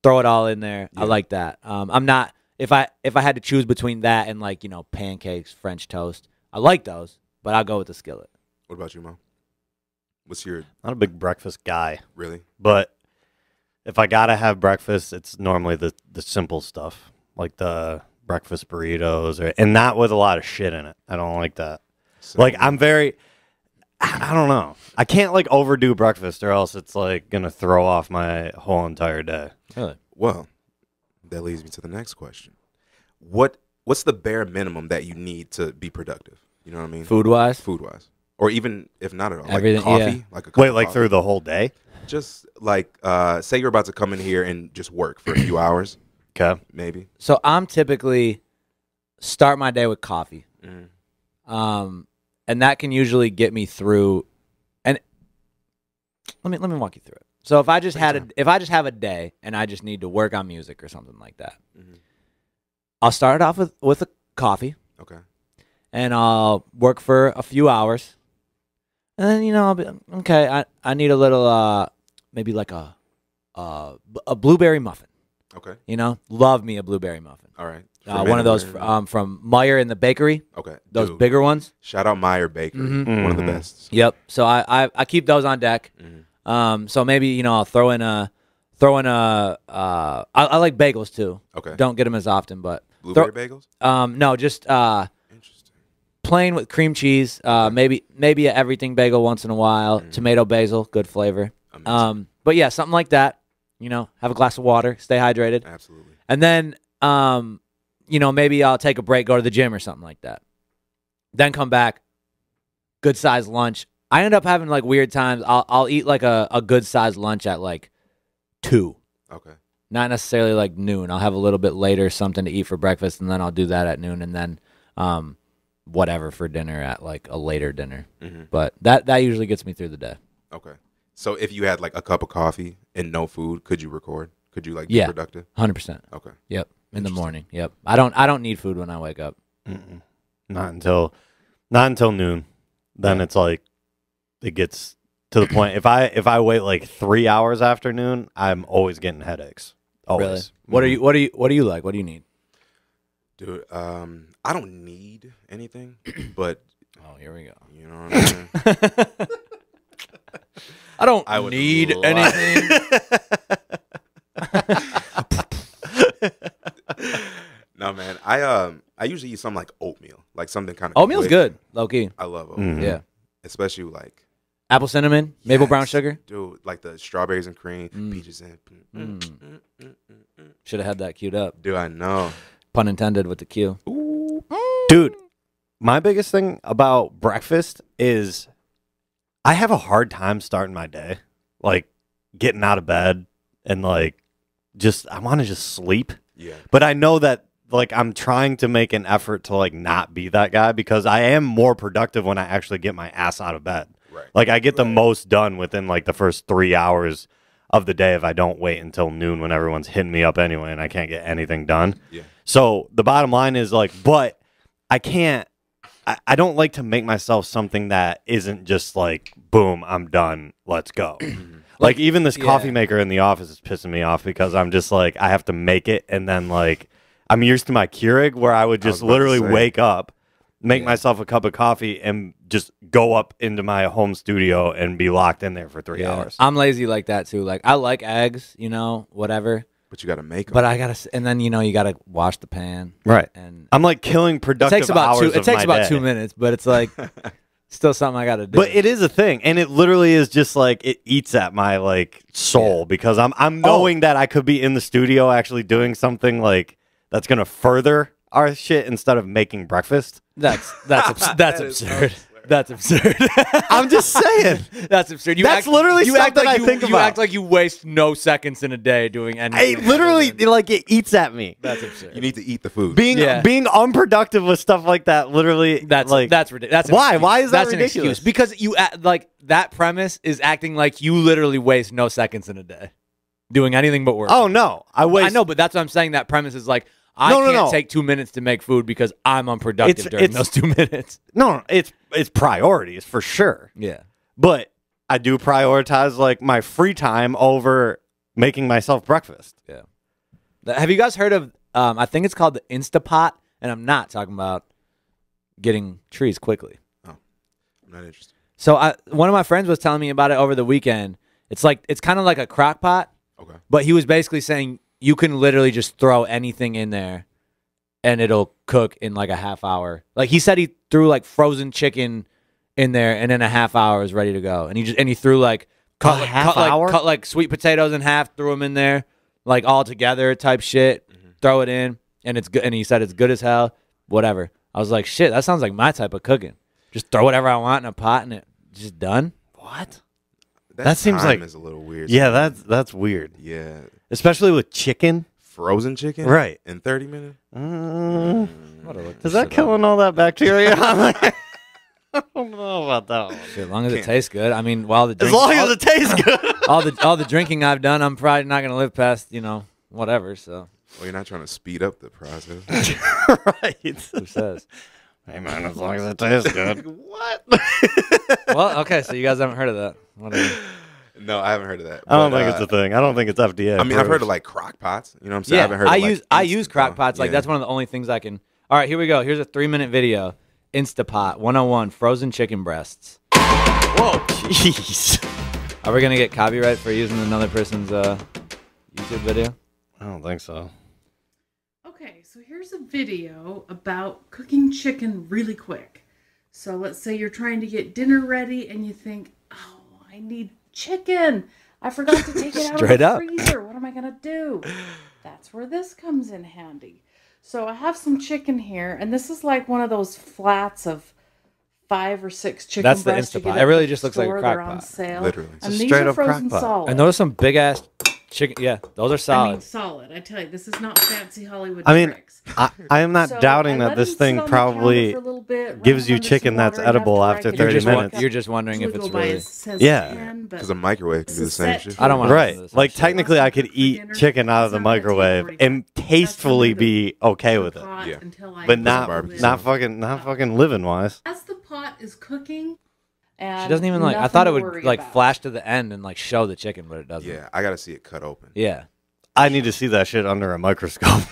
throw it all in there. I like that. I'm not if I had to choose between that and like pancakes, French toast, I like those, but I'll go with the skillet. What about you, Mo? What's your Not a big breakfast guy, really? but if I gotta have breakfast, it's normally the simple stuff, like the breakfast burritos, and not with a lot of shit in it. I don't like that. Like I'm very, I don't know. I can't like overdo breakfast, or else it's like gonna throw off my whole entire day. Really? Well, that leads me to the next question. What's the bare minimum that you need to be productive? You know what I mean? Food wise? Food wise. Or even if not at all, Everything, like coffee, yeah. like a cup Wait, of like coffee. through the whole day? Just like say you're about to come in here and just work for a few hours, Okay. maybe. So I'm typically start my day with coffee. And that can usually get me through. And let me walk you through it. So if I just have a day and I just need to work on music or something like that, I'll start it off with a coffee, Okay. and I'll work for a few hours, and then I'll be okay. I need a little maybe like a blueberry muffin. Okay. Love me a blueberry muffin. All right. One of those from Meyer in the bakery. Okay. Those Dude, bigger ones. Shout out Meyer Bakery, one of the best. Yep. So I keep those on deck. So maybe I'll throw in a. I like bagels too. Okay. Don't get them as often, but Blueberry bagels. No, just Interesting. plain with cream cheese. Maybe a everything bagel once in a while. Tomato basil, good flavor. Amazing. But yeah, something like that. Have a glass of water, stay hydrated, Absolutely. and then maybe I'll take a break, go to the gym or something like that. Then come back, good sized lunch. I end up having like weird times. I'll eat like a good sized lunch at like 2. Okay. Not necessarily like noon. I'll have a little bit later something to eat for breakfast, and then I'll do that at noon, and then whatever for dinner at like a later dinner. But that usually gets me through the day. Okay. So if you had like a cup of coffee and no food, could you record? Could you like be productive? 100%. Okay. Yep. In the morning. Yep. I don't need food when I wake up. Not until noon. Then it's like it gets to the point. If I wait like 3 hours after noon, I'm always getting headaches. Always. Really? What do you like? What do you need? Dude, I don't need anything, but Oh, here we go. you know what I'm saying? I don't I would need love- anything. No, man. I usually eat something like oatmeal, like something kind of. Oatmeal's good, low key. I love oatmeal. Yeah. Especially like Apple cinnamon, maple brown yes, sugar. dude. Like the strawberries and cream, peaches and. Should have had that queued up. Dude, I know. Pun intended with the Q. Dude, my biggest thing about breakfast is I have a hard time starting my day. Like getting out of bed and like I want to just sleep. Yeah. But I know that like I'm trying to make an effort to like not be that guy because I am more productive when I actually get my ass out of bed. Right. Like I get the most done within like the first 3 hours of the day if I don't wait until noon when everyone's hitting me up anyway and I can't get anything done. Yeah. So the bottom line is like, but I can't, I don't like to make myself something that isn't just like, boom, I'm done, let's go. Like even this coffee maker in the office is pissing me off because I'm just like, I have to make it and then like, I'm used to my Keurig where I would just literally wake up, make myself a cup of coffee and just go up into my home studio and be locked in there for 3 hours. I'm lazy like that too. Like I like eggs, whatever. But you got to make them. But I gotta, and then you gotta wash the pan. Right. And I'm like killing productive it takes about day. 2 minutes, but it's like still something I gotta do. But it is a thing, and it literally is just like it eats at my like soul because I'm knowing that I could be in the studio actually doing something like that's gonna further our shit instead of making breakfast. That's absurd. That's absurd. I'm just saying. That's absurd. That's literally something I think You about. act like you waste no seconds in a day doing anything. I literally like it eats at me. That's absurd. You need to eat the food. Being unproductive with stuff like that literally That's ridiculous. That's why? Why is that that's ridiculous? An excuse. Because you like that premise is acting like you literally waste no seconds in a day doing anything but work. Oh no, I know, but that's what I'm saying. That premise is like I can't take 2 minutes to make food because I'm unproductive during those 2 minutes. No, it's priorities for sure. Yeah, but I do prioritize like my free time over making myself breakfast. Yeah. Have you guys heard of? I think it's called the Instapot, and I'm not talking about getting trees quickly. Oh, I'm not interested. So one of my friends was telling me about it over the weekend. It's kind of like a crock pot. Okay. But he was basically saying you can literally just throw anything in there and it'll cook in like a half hour. Like he said he threw like frozen chicken in there and in a half hour is ready to go. And he threw like cut like sweet potatoes in half, threw them in there like all together type shit, throw it in and it's good. And he said it's good as hell, whatever. I was like, shit, that sounds like my type of cooking. Just throw whatever I want in a pot and it's just done. What? That seems time like is a little weird. Yeah, that's weird. Yeah. Especially with chicken. Frozen chicken? Right. In 30 minutes? Is that killing all that bacteria? I don't know about that one. Shit, as long as it tastes good. I mean, while the as long as it tastes good. all the drinking I've done, I'm probably not gonna live past whatever. So. Well, you're not trying to speed up the process. Right. Who says? Hey man, as long as it tastes good. What? Well, okay, so you guys haven't heard of that. Whatever. No, I haven't heard of that. I don't think it's a thing. I don't think it's FDA. I mean, I've heard of like crock pots. You know what I'm saying? I haven't heard of I use crock pots. Like that's one of the only things I can. All right, here we go. Here's a 3-minute video. Instapot 101 frozen chicken breasts. Whoa, jeez. Are we gonna get copyright for using another person's YouTube video? I don't think so. Okay, so here's a video about cooking chicken really quick. So let's say you're trying to get dinner ready and you think, oh, I need chicken. I forgot to take it out of the freezer. What am I going to do? That's where this comes in handy. So I have some chicken here, and this is like one of those flats of 5 or 6 chicken breasts. That's the Instapot. It really just looks like a crock pot. On sale. Literally. And these are frozen solid. And those are some big ass chicken. Yeah, those are solid. I mean, solid. I tell you, this is not fancy Hollywood I mean, tricks. I am not doubting that this thing probably gives you chicken that's edible after 30 minutes. You're just wondering if it's really... Yeah. Because a microwave can do the same shit. I don't want to. Right. Like, technically, I could eat chicken out of the microwave and tastefully be okay with it. Yeah. But not fucking living-wise. As the pot is cooking... She doesn't even like. I thought it would like flash to the end and like show the chicken, but it doesn't. Yeah, I gotta see it cut open. Yeah, I need to see that shit under a microscope.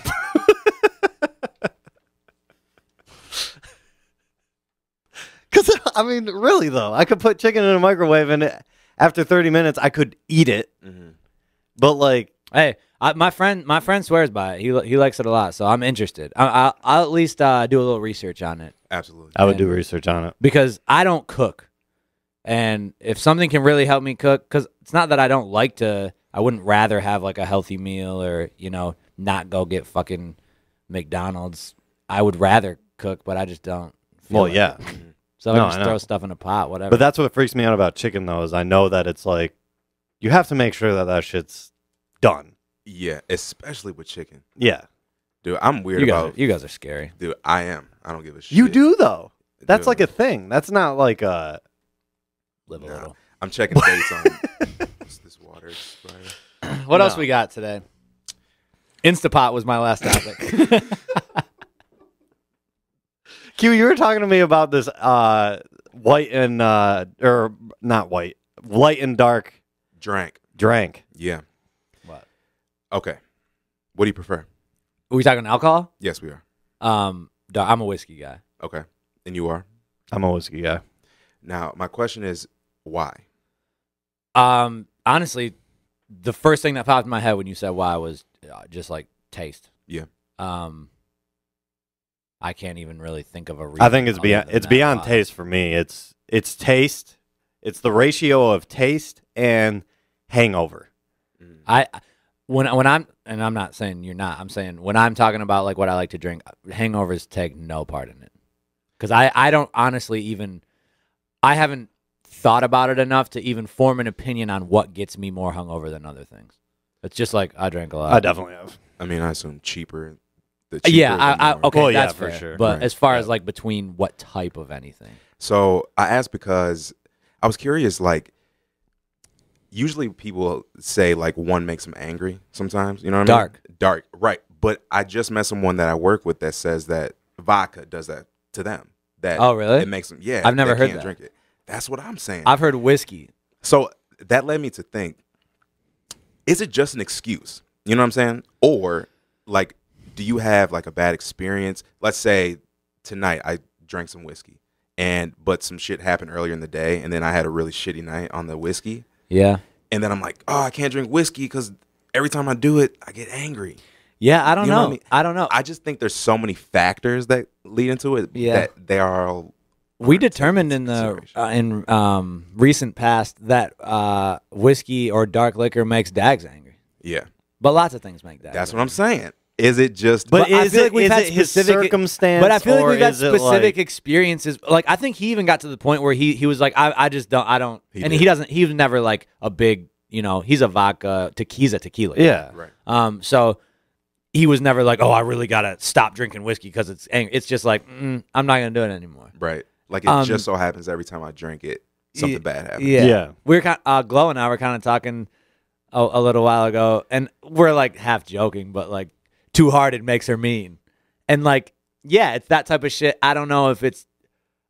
Because I mean, really though, I could put chicken in a microwave and after 30 minutes, I could eat it. But like, hey, my friend swears by it. He likes it a lot, so I'm interested. I'll at least do a little research on it. Absolutely, I would do research on it because I don't cook. And if something can really help me cook, because it's not that I don't like to, I wouldn't rather have like a healthy meal or, you know, not go get fucking McDonald's. I would rather cook, but I just don't. Well, yeah. So I just throw stuff in a pot, whatever. But that's what freaks me out about chicken, though, is I know that it's like, you have to make sure that that shit's done. Yeah, especially with chicken. Yeah. Dude, I'm weird about... You guys are scary. Dude, I am. I don't give a shit. You do, though. That's like a thing. That's not like a... Live a little. I'm checking dates on this water. What else we got today? Instapot was my last topic. Q, you were talking to me about this white and or not white, light and dark drank. Yeah. What? Okay. What do you prefer? Are we talking alcohol? Yes, we are. I'm a whiskey guy. Okay. And you are? I'm a whiskey guy. Now, my question is, why? Honestly, the first thing that popped in my head when you said why was just like taste. Yeah. I can't even really think of a reason. I think it's beyond taste for me. It's taste. It's the ratio of taste and hangover. When I'm and I'm not saying you're not. I'm saying when I'm talking about like what I like to drink, hangovers take no part in it. Because I don't honestly even. I haven't thought about it enough to even form an opinion on what gets me more hungover than other things. It's just like I drank a lot. I definitely have. I mean, I assume cheaper. Yeah, okay, well, that's for fair. sure. But as far as like between what type of anything. So I asked because I was curious. Like, usually people say like one makes them angry. Sometimes, you know what I mean? Dark, right? But I just met someone that I work with that says that vodka does that to them. That really? It makes them. Yeah, I've never heard can't that. Drink it. That's what I'm saying. I've heard whiskey. So that led me to think: is it just an excuse? You know what I'm saying? Or like, do you have like a bad experience? Let's say tonight I drank some whiskey, but some shit happened earlier in the day, and then I had a really shitty night on the whiskey. Yeah. And then I'm like, oh, I can't drink whiskey because every time I do it, I get angry. Yeah, I don't know. What I mean? I don't know. I just think there's so many factors that lead into it that they are all. We determined in the recent past that whiskey or dark liquor makes dags angry. Yeah. But lots of things make dags. That's what I'm saying. Is it just? But I feel like we've had his specific circumstance? But I feel like we've had is it specific like, experiences. Like I think he even got to the point where he was like, I just don't, I don't, He and did. he doesn't. He was never like a big, you know, he's a vodka, he's a tequila. Yeah. Right. So he was never like, oh, I really gotta stop drinking whiskey because it's angry. It's just like, I'm not gonna do it anymore. Right. Like it just so happens every time I drink it, something bad happens. Yeah. We're Glow and I were kind of talking a little while ago, and we're like half joking, but like too hard it makes her mean, and like it's that type of shit. I don't know if it's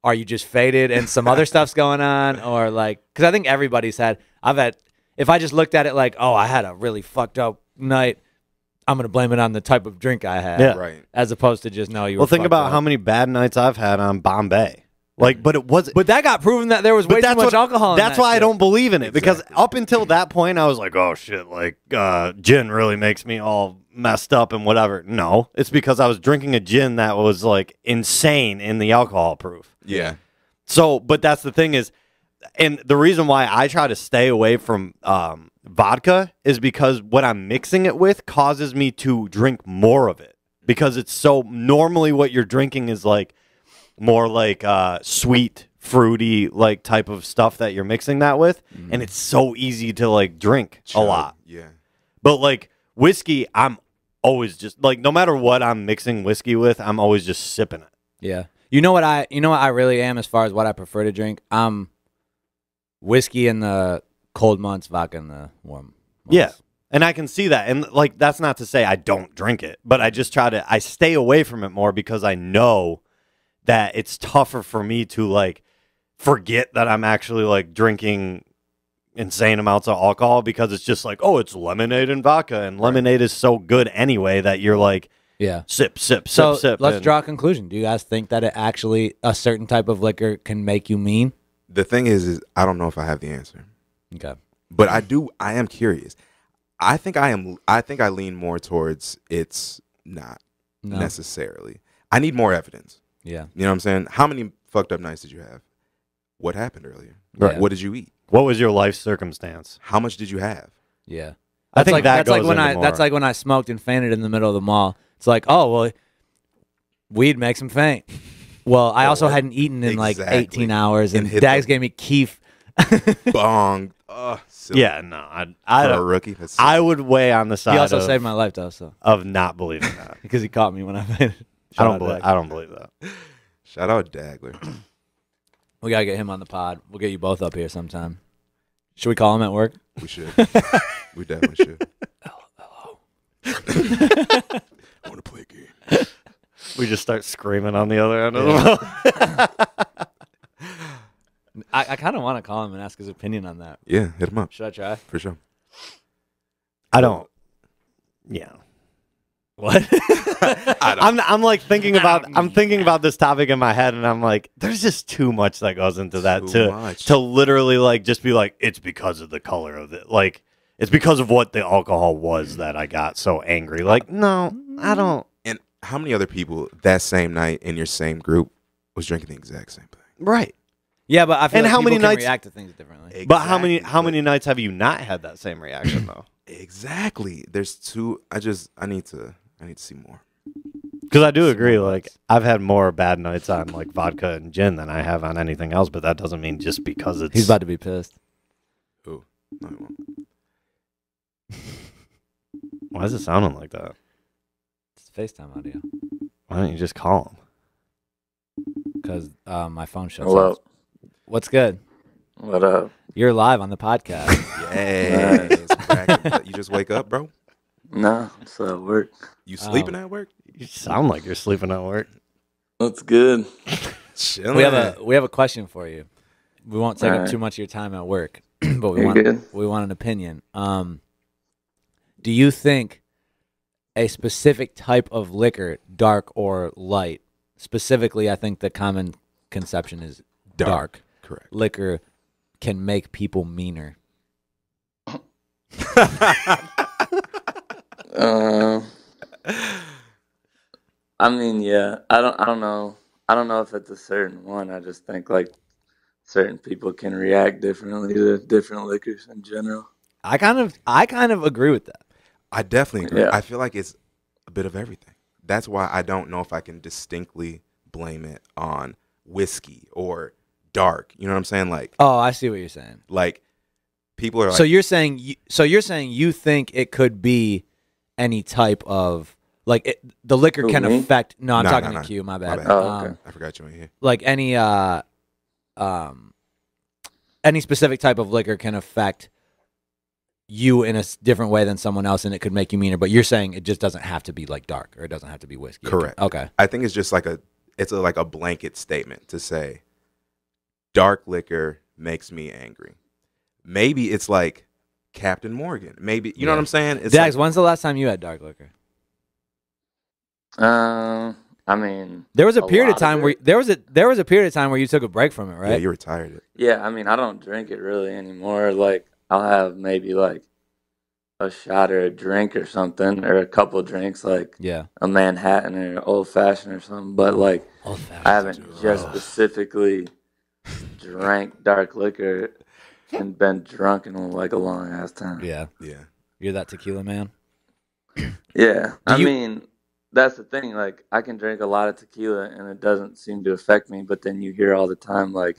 are you just faded and some other stuff's going on, or like because I think everybody's had. If I just looked at it like, oh, I had a really fucked up night, I'm gonna blame it on the type of drink I had, Yeah. Right. as opposed to just no. You Well, were think fucked about up. how many bad nights I've had on Bombay. Like, but it wasn't. But that got proven that there was way too much alcohol in That's that why I shit. don't believe in it. Because Exactly. up until that point, I was like, oh, shit, like, gin really makes me all messed up and whatever. No, it's because I was drinking a gin that was, like, insane in the alcohol proof. Yeah. So, but that's the thing is, and the reason why I try to stay away from vodka is because what I'm mixing it with causes me to drink more of it. Because it's so, normally what you're drinking is, like, more like sweet, fruity like type of stuff that you're mixing that with, and it's so easy to like drink a lot. Yeah. But like whiskey, I'm always just like, no matter what I'm mixing whiskey with, I'm always just sipping it. Yeah. You know what I really am as far as what I prefer to drink? Whiskey in the cold months, vodka in the warm months. Yeah. And I can see that. And like, that's not to say I don't drink it, but I just I stay away from it more because I know that it's tougher for me to like forget that I'm actually like drinking insane amounts of alcohol because it's just like, oh, it's lemonade and vodka, and lemonade is so good anyway that you're like, yeah, sip, sip, so sip, sip. Let's draw a conclusion. Do you guys think that it actually a certain type of liquor can make you mean? The thing is I don't know if I have the answer. Okay. But I am curious. I think I lean more towards it's not necessarily. I need more evidence. Yeah. You know what I'm saying? How many fucked up nights did you have? What happened earlier? Right. What did you eat? What was your life circumstance? How much did you have? Yeah. I think that's like goes when into more. that's like when I smoked and fainted in the middle of the mall. It's like, oh well, weed makes him faint. Well, I also hadn't eaten in like Exactly. 18 hours, and And hit Dags the- gave me keef. Bong. Silly. Yeah, no, I For a don't. rookie. That's I silly. would weigh on the side He also of, saved my life though, so of not believing that. because he caught me when I fainted. I Shout don't out believe. Dags. I don't believe that. Shout out Dagler. We gotta get him on the pod. We'll get you both up here sometime. Should we call him at work? We should. We definitely should. Hello. I want to play a game. We just start screaming on the other end of the phone. I kind of want to call him and ask his opinion on that. Yeah, hit him up. Should I try? For sure. I don't. Yeah. What? I'm like thinking about this topic in my head, and I'm like, there's just too much that goes into that Too much. to literally like just be like, it's because of the color of it, like it's because of what the alcohol was that I got so angry. Like, no, I don't. And how many other people that same night in your same group was drinking the exact same thing? Right. Yeah, but I feel And like how people many can nights- react to things differently. But how many Exactly. nights have you not had that same reaction though? Exactly. There's two. I need to see more. Because I do agree. Like, I've had more bad nights on like vodka and gin than I have on anything else. But that doesn't mean just because it's. He's about to be pissed. Ooh. No, I won't. Why is it sounding like that? It's FaceTime audio Why don't you just call him? because my phone shuts Hello. off. What's good? What up? You're live on the podcast. Yes. Bracket. You just wake up, bro? Nah, I'm still at work. You sleeping at work? You sound like you're sleeping at work. What's good? Chilling. we have a question for you. We won't take up Alright. too much of your time at work, but You're good. we want an opinion. Do you think a specific type of liquor, dark or light, specifically, I think the common conception is dark. Correct. Liquor can make people meaner? I mean, yeah. I don't know. I don't know if it's a certain one. I just think like certain people can react differently to different liquors in general. I kind of agree with that. I definitely agree. Yeah. I feel like it's a bit of everything. That's why I don't know if I can distinctly blame it on whiskey or dark. You know what I'm saying? Oh, I see what you're saying. Like people are like, So you're saying you think it could be any type of the liquor Who, can me? affect. No, I'm No, talking no, to no. Q. My bad. bad. Oh, okay. I forgot you in here. Like any specific type of liquor can affect you in a different way than someone else, and it could make you meaner. But you're saying it just doesn't have to be like dark, or it doesn't have to be whiskey. Correct. Okay. I think it's just like a blanket statement to say dark liquor makes me angry. Maybe it's like Captain Morgan. Maybe you know what I'm saying? It's Dax, like, when's the last time you had dark liquor? I mean, There was a period of lot time it. where there was a period of time where you took a break from it, right? Yeah, you retired it. Yeah, I mean, I don't drink it really anymore. Like, I'll have maybe like a shot or a drink or something, or a couple drinks, like Yeah. a Manhattan or an old fashioned or something. But like, I haven't just specifically drank dark liquor and been drunk in like a long ass time. Yeah. Yeah. You're that tequila man. Yeah, I you- mean, that's the thing. Like, I can drink a lot of tequila and it doesn't seem to affect me. But then you hear all the time, like,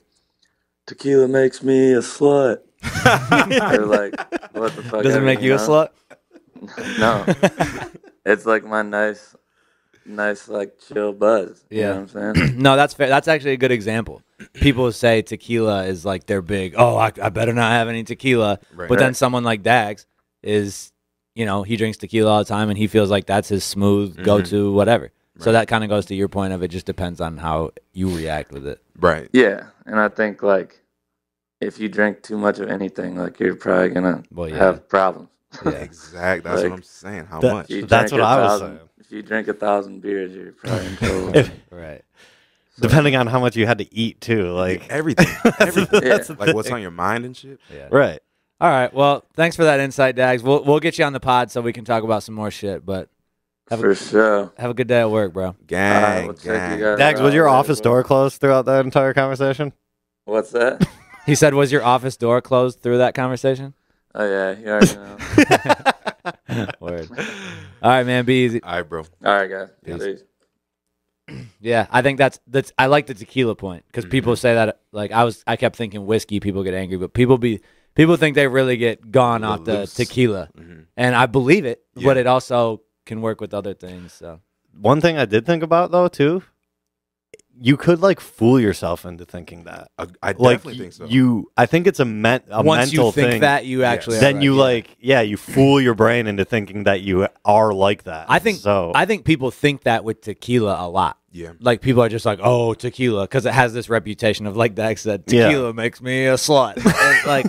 tequila makes me a slut. Or like, what the fuck? Does it ever, make you a know? slut? No, it's like my nice, like chill buzz. You Yeah. know what I'm saying? No, that's fair. That's actually a good example. People say tequila is like their big, oh, I better not have any tequila. Right. But then someone like Dags is, you know, he drinks tequila all the time and he feels like that's his smooth go-to whatever. So that kind of goes to your point of it just depends on how you react with it. Right. Yeah, and I think like if you drink too much of anything, like you're probably gonna have problems. Yeah. Exactly. That's Like, what I'm saying. How that- much? You That's drink what I was 1,000 saying. If you drink 1,000 beers, you're probably in trouble. Right. Depending on how much you had to eat too, like Everything. Everything. Yeah. Like what's on your mind and shit. Yeah. right. All right. Well, thanks for that insight, Dags. We'll get you on the pod so we can talk about some more shit. But For sure. have a good day at work, bro. Gang. we'll check you gang. guys Dags, was out your later, office bro. door closed throughout that entire conversation? What's that? He said, "Was your office door closed through that conversation?" Oh yeah, you already know. Word. All right, man. Be easy. All right, bro. All right, guys. Peace. Peace. Yeah, I think that's. I like the tequila point because people say that. Like I kept thinking whiskey, people get angry, but people think they really get gone off the Loose. tequila, and I believe it. Yeah. But it also can work with other things. So One thing I did think about though too, you could like fool yourself into thinking that. I Like definitely think so. I think it's a once mental you think thing. that, you actually then are you right, yeah. you fool your brain into thinking that you are like that. I think so. I think people think that with tequila a lot. Yeah. Like people are just like, oh, tequila, because it has this reputation of, like Dax said, Yeah. tequila makes me a slut. And, like,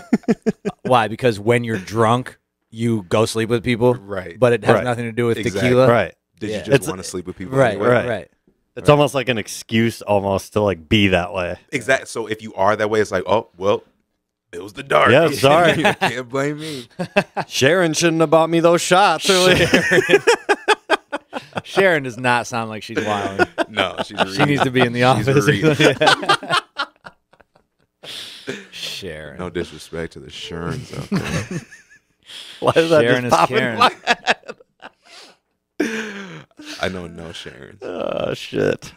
why? Because when you're drunk, you go sleep with people, Right. But it has Right. nothing to do with Exactly. tequila, right. Did Yeah. you just It's- want to sleep with people? Right, anyway? Right. right. It's almost like an excuse almost to like be that way. Exactly. So if you are that way, it's like, oh, well, it was the dark. Yeah, sorry. You can't blame me. Sharon shouldn't have bought me those shots earlier. Sharon does not sound like she's wild. No, she's She needs to be in the She's a office. read. Sharon. No disrespect to the Sherns out there. Why is that Sharon just is popping Karen. in my head? I know no Sharons. Oh shit.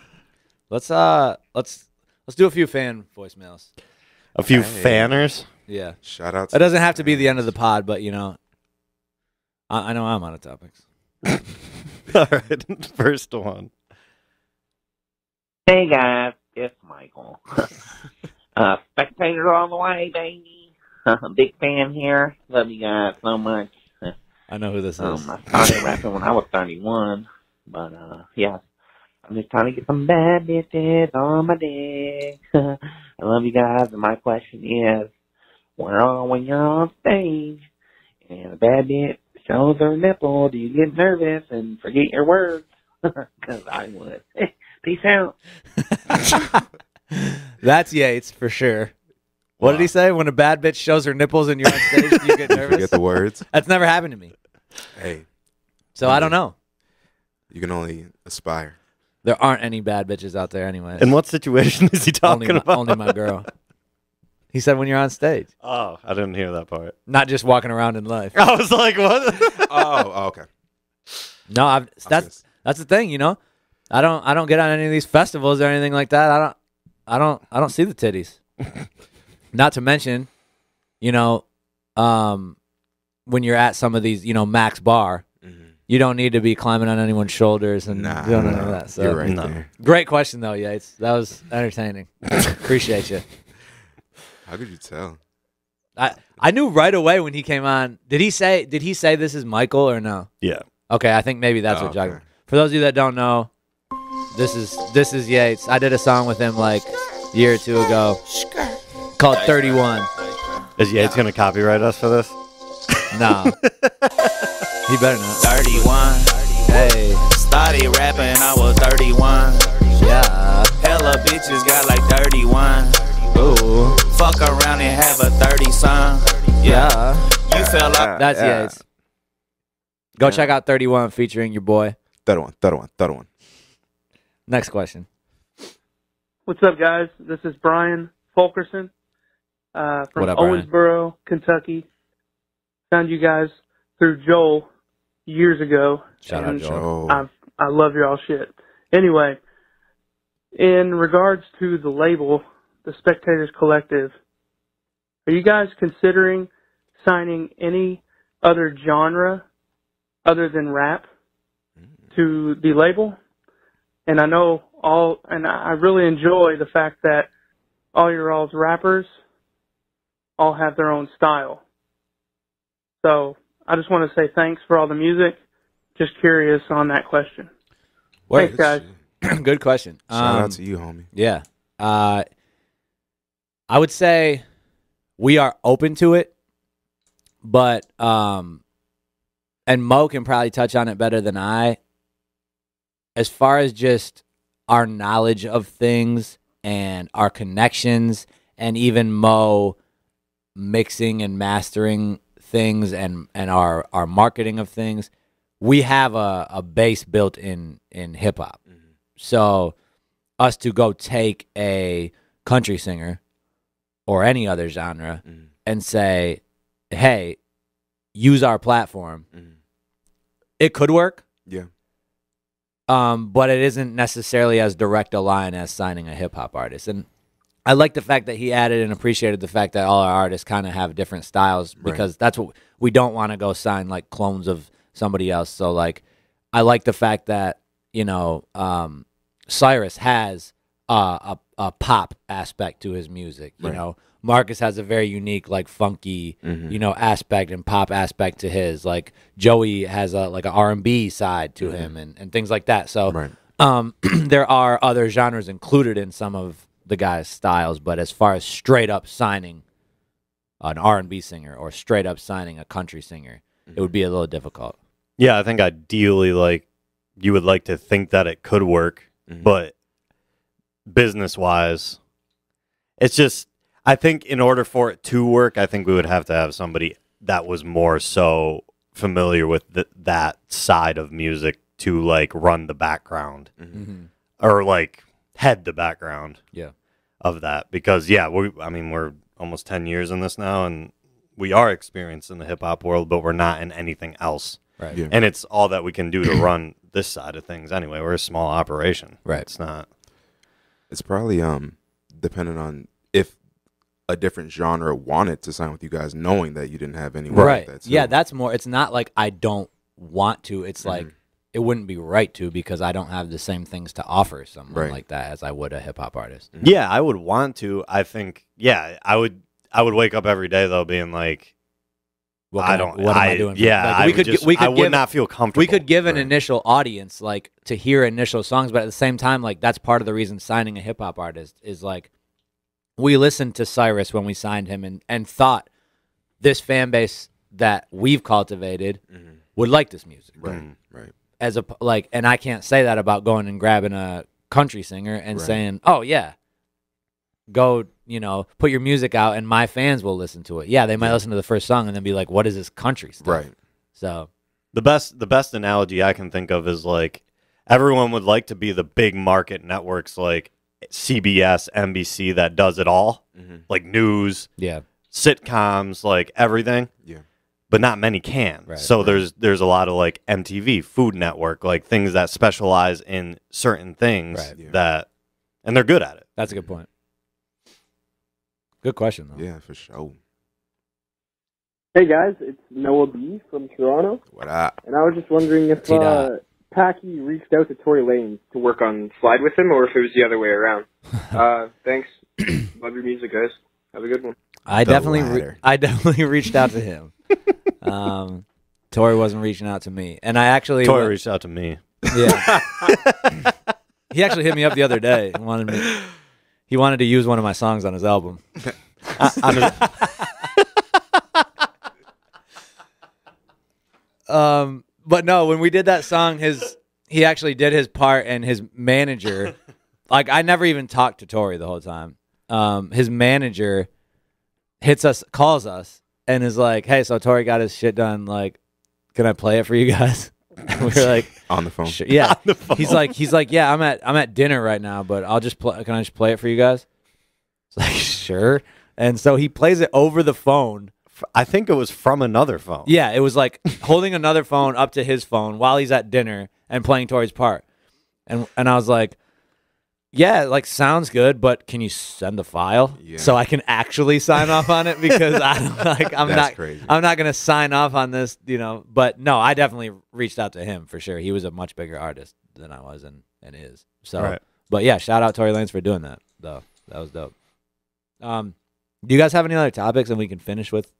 Let's do a few fan voicemails. A few Hey. fanners. Yeah. Shout out to It doesn't have to be the end of the pod, but you know, I know I'm out of topics. All right, first one. Hey guys, it's Michael. Spectators on the way, baby. Big fan here. Love you guys so much. I know who this is. I started rapping when I was 31, but yeah, I'm just trying to get some bad bitches on my dick. I love you guys, and my question is, when you're on stage and a bad bitch shows her nipple, do you get nervous and forget your words? Because I would. Peace out. That's Yates for sure. What did he say? When a bad bitch shows her nipples and you're on stage, do you get nervous? Forget the words. That's never happened to me. Hey, So I don't know. you can only aspire. There aren't any bad bitches out there anyways. In what situation is he talking about? Only my girl. He said when you're on stage. Oh, I didn't hear that part. Not just walking around in life. I was like, what? Oh, okay. No, that's the thing, you know? I don't get on any of these festivals or anything like that. I don't see the titties. Not to mention, you know, when you're at some of these, you know, Max Bar, you don't need to be climbing on anyone's shoulders and doing any of that. So You're right there. Great question though, Yates. That was entertaining. Appreciate you. How could you tell? I knew right away when he came on. Did he say this is Michael or no? Yeah. Okay, I think maybe that's what okay. Jog. For those of you that don't know, this is Yates. I did a song with him like a year or two ago called 31. Is Yates going to copyright us for this? No. He better not. 31. Hey. Started rapping, I was 31. Yeah. Hella bitches got like 31. Ooh. Fuck around and have a 30 son. Yeah. You fell up. That's Yates. Go check out 31 featuring your boy. Third one. Next question. What's up, guys? This is Brian Fulkerson from What up, Brian? Owensboro, Kentucky. Found you guys through Joel years ago. Shout out, and Joel. I love your all shit. Anyway, in regards to the label, the Specktators Collective, are you guys considering signing any other genre other than rap to the label? And I know I really enjoy the fact that all your all's rappers all have their own style. So I just want to say thanks for all the music. Just curious on that question. Thanks, guys. Good question. Shout out to you, homie. Yeah. I would say we are open to it, but and Mo can probably touch on it better than I. As far as just our knowledge of things and our connections, and even Mo mixing and mastering things and our marketing of things, we have a base built in hip hop. Mm-hmm. So us to go take a country singer or any other genre and say, hey, use our platform, it could work. Yeah. But it isn't necessarily as direct a line as signing a hip hop artist. And I like the fact that he added and appreciated the fact that all our artists kind of have different styles, because that's what we don't want to go sign like clones of somebody else. So like, I like the fact that, you know, Cyrus has a pop aspect to his music. You know, Marcus has a very unique, like funky, you know, aspect and pop aspect to his. Like Joey has a like an R&B side to him and things like that. So there are other genres included in some of the guys' styles, but as far as straight up signing an R&B singer or straight up signing a country singer, it would be a little difficult. Yeah, I think ideally, like, you would like to think that it could work, but business-wise, it's just, I think in order for it to work, I think we would have to have somebody that was more so familiar with that side of music to, like, run the background or, like, head the background of that. Because, yeah, we're almost 10 years in this now, and we are experienced in the hip-hop world, but we're not in anything else. Right. Yeah. And it's all that we can do to run this side of things anyway. We're a small operation. Right. It's not. It's probably dependent on if a different genre wanted to sign with you guys, knowing that you didn't have anyone like that too. Yeah, that's more. It's not like I don't want to. It's like it wouldn't be right to, because I don't have the same things to offer someone like that as I would a hip hop artist. Yeah, I would want to. I think. Yeah, I would wake up every day though, being like, What am I doing? Yeah, like, I would not feel comfortable. We could give an initial audience, like, to hear initial songs, but at the same time, like, that's part of the reason signing a hip hop artist is like, we listened to Cyrus when we signed him and thought this fan base that we've cultivated would like this music. Right. And I can't say that about going and grabbing a country singer and saying, oh yeah, go, you know, put your music out and my fans will listen to it. Yeah, they might listen to the first song and then be like, what is this country stuff? Right. So the best analogy I can think of is like, everyone would like to be the big market networks like CBS, NBC that does it all, like news, sitcoms, like everything. Yeah. But not many can. Right. So there's a lot of like MTV, Food Network, like things that specialize in certain things that, and they're good at it. That's a good point. Good question, though. Yeah, for sure. Hey, guys. It's Noah B. from Toronto. What up? And I was just wondering if Packy reached out to Tory Lanez to work on Slide with him, or if it was the other way around. Thanks. Love your music, guys. Have a good one. I definitely reached out to him. Tory wasn't reaching out to me. And I actually... Tory reached out to me. Yeah. He actually hit me up the other day and he wanted to use one of my songs on his album. But no, when we did that song, he actually did his part, and his manager, like I never even talked to Tory the whole time. His manager calls us, and is like, "Hey, so Tory got his shit done. Like, can I play it for you guys?" And we were like, on the phone. Yeah. On the phone. He's like, "Yeah, I'm at dinner right now, but I'll just play. Can I just play it for you guys?" It's like, sure. And so he plays it over the phone. I think it was from another phone. Yeah, it was like holding another phone up to his phone while he's at dinner and playing Tory's part. And I was like, yeah, like sounds good, but can you send the file so I can actually sign off on it? Because I'm not gonna sign off on this, you know. But no, I definitely reached out to him for sure. He was a much bigger artist than I was and is. So, Right. But yeah, shout out Tory Lanez for doing that though. That was dope. Do you guys have any other topics, and we can finish with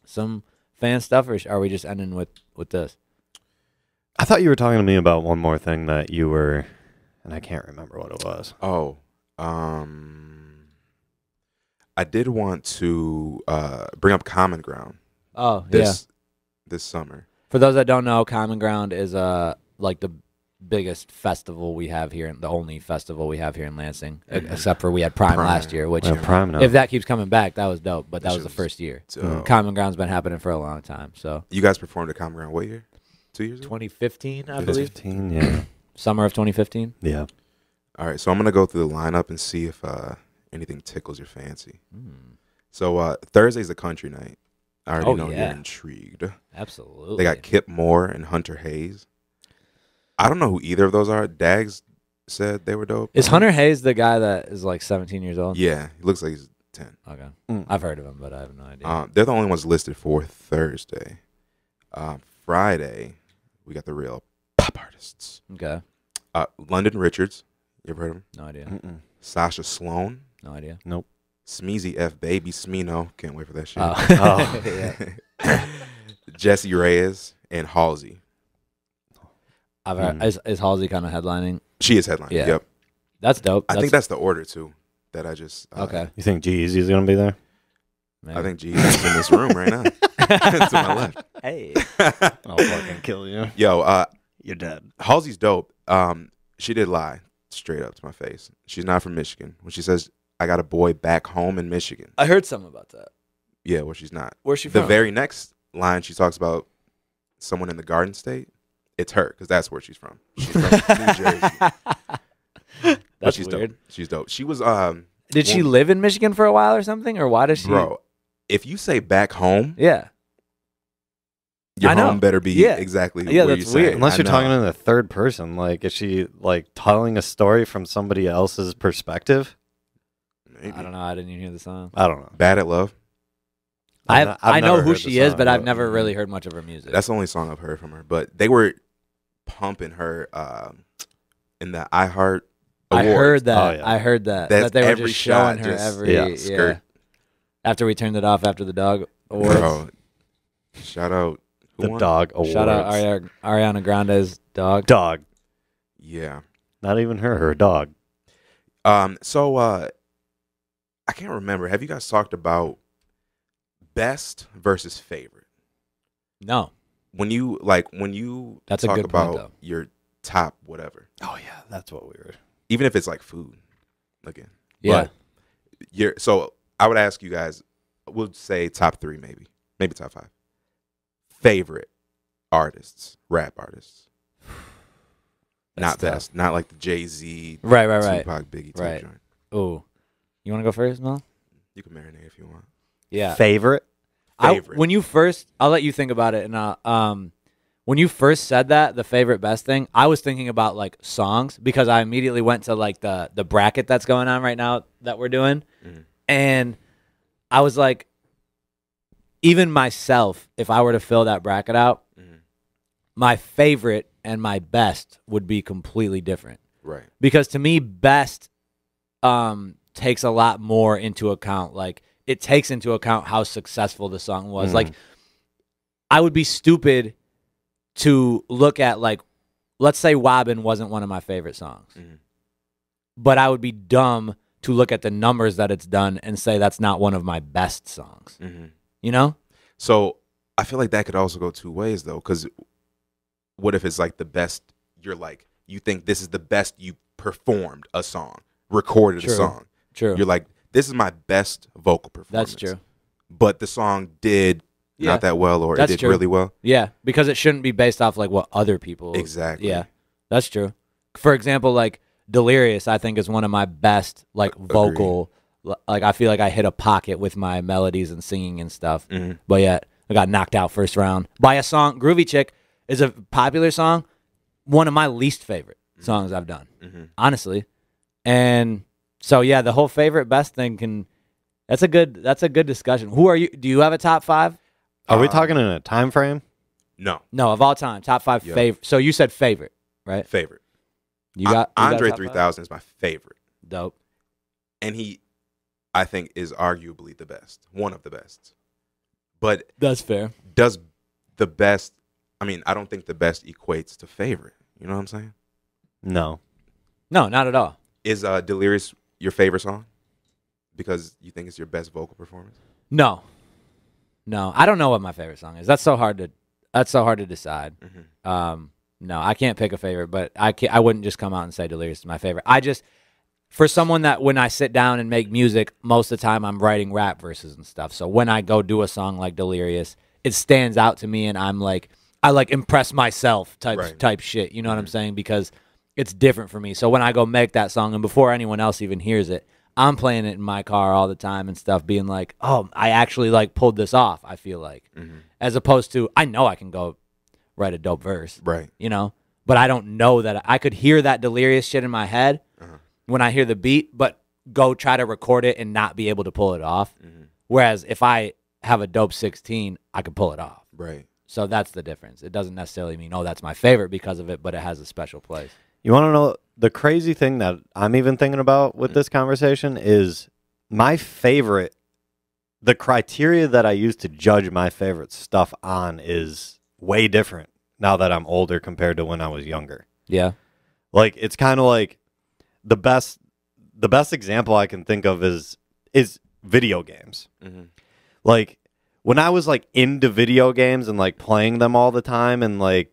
some fan stuff, or are we just ending with this? I thought you were talking to me about one more thing that you were, and I can't remember what it was. Oh, I did want to bring up Common Ground. Oh, this summer. For those that don't know, Common Ground is like the biggest festival we have here, the only festival we have here in Lansing, except for we had Prime last year, which if that keeps coming back, that was dope. But that was the first year. Common Ground's been happening for a long time. So you guys performed at Common Ground what year? 2 years ago? 2015, I believe. 2015, yeah. Summer of 2015. Yeah. All right, so I'm gonna go through the lineup and see if anything tickles your fancy. So Thursday's the country night. I already know you're intrigued. Absolutely. They got Kip Moore and Hunter Hayes. I don't know who either of those are. Dags said they were dope. Is Hunter Hayes the guy that is like 17 years old? Yeah, he looks like he's 10. Okay. I've heard of him, but I have no idea. They're the only ones listed for Thursday. Friday, we got the real pop artists. Okay. London Richards. You ever heard of him? No idea. Sasha Sloan. No idea. Nope. Smeezy F Baby Smino. Can't wait for that shit. Oh. Jesse Reyes and Halsey. I've heard, is Halsey kind of headlining? She is headlining. Yeah. Yep. That's dope. I think that's the order too. That I just okay. You think G-Eazy's gonna be there? Maybe. I think G-Eazy's in this room right now. To my left. Hey. I'll fucking kill you. Yo, you're dead. Halsey's dope. She did lie straight up to my face. She's not from Michigan. When she says, "I got a boy back home in Michigan," I heard something about that. Yeah, well, she's not. Where's she from? from? The very next line, she talks about someone in the Garden State. It's her, because that's where she's from. She's from New Jersey. That's she's weird. Dope. She's dope. She was. Did she live in Michigan for a while or something, or why does she? Bro, if you say back home, yeah, your home better be exactly. Yeah, where that's you're weird. Unless you're talking in the third person, like is she like telling a story from somebody else's perspective? Maybe. I don't know. I didn't even hear the song. I don't know. Bad at Love. I know who she is, but I've never really heard much of her music. That's the only song I've heard from her. But they were pumping her in the iHeart Awards. I heard that. Oh, yeah. I heard that. That's that they were every just showing shot, her just- every skirt. After we turned it off after the dog awards. Bro, shout out The dog awards. Shout out Ariana Grande's dog. Dog. Yeah. Not even her dog. So I can't remember. Have you guys talked about best versus favorite? No. When you That's a talk good about point, though. your top whatever. Oh yeah, that's what we were. Even if it's like food. Again. Yeah. But so I would ask you guys, we'll say top 3 maybe. Maybe top 5. Favorite artists, rap artists. Not best. Not like the Jay-Z, Right. Tupac, Biggie type Right. joint. Oh. You want to go first, Mel? You can marinate if you want. Yeah. Favorite. When you first, I'll let you think about it. And when you first said that, the favorite best thing, I was thinking about like songs because I immediately went to like the bracket that's going on right now that we're doing, and I was like, even myself, if I were to fill that bracket out, my favorite and my best would be completely different. Right. Because to me, best takes a lot more into account. Like it takes into account how successful the song was. Like I would be stupid to look at like, let's say Wobbin wasn't one of my favorite songs, but I would be dumb to look at the numbers that it's done and say that's not one of my best songs. You know? So I feel like that could also go 2 ways though, because what if it's like the best you're like, you think this is the best you performed a song, recorded a song. True. You're like, this is my best vocal performance. That's true. But the song did not that well, or it did really well. Yeah, because it shouldn't be based off like what other people. Exactly. Yeah, that's true. For example, like Delirious, I think is one of my best like vocal. Like I feel like I hit a pocket with my melodies and singing and stuff. But yet I got knocked out first round by a song. Groovy Chick is a popular song. One of my least favorite songs I've done, honestly. And so yeah, the whole favorite best thing can. That's a good discussion. Who are you? Do you have a top 5? Are we talking in a time frame? No, of all time, top 5 favorite. So you said favorite, right? Favorite. You got Andre 3000 is my favorite. Dope. And he, I think, is arguably the best, one of the best. But that's fair. Does the best? I mean, I don't think the best equates to favorite. You know what I'm saying? No, not at all. Is Delirious your favorite song? Because you think it's your best vocal performance? No, I don't know what my favorite song is. That's so hard to decide. No, I can't pick a favorite, but I wouldn't just come out and say Delirious is my favorite. For someone that when I sit down and make music, most of the time I'm writing rap verses and stuff. So when I go do a song like Delirious, it stands out to me, and I'm like, I like impress myself type shit. You know what I'm saying? Because it's different for me. So when I go make that song, and before anyone else even hears it, I'm playing it in my car all the time and stuff, being like, oh, I actually like pulled this off, I feel like. As opposed to, I know I can go write a dope verse. Right. You know? But I don't know that. I could hear that Delirious shit in my head when I hear the beat, but go try to record it and not be able to pull it off. Whereas if I have a dope 16, I could pull it off. Right. So that's the difference. It doesn't necessarily mean, oh, that's my favorite because of it, but it has a special place. You want to know the crazy thing that I'm even thinking about with this conversation is my favorite, the criteria that I use to judge my favorite stuff on is way different now that I'm older compared to when I was younger. Yeah. Like, it's kind of like the best example I can think of is video games. Like, when I was like into video games and like playing them all the time, and like,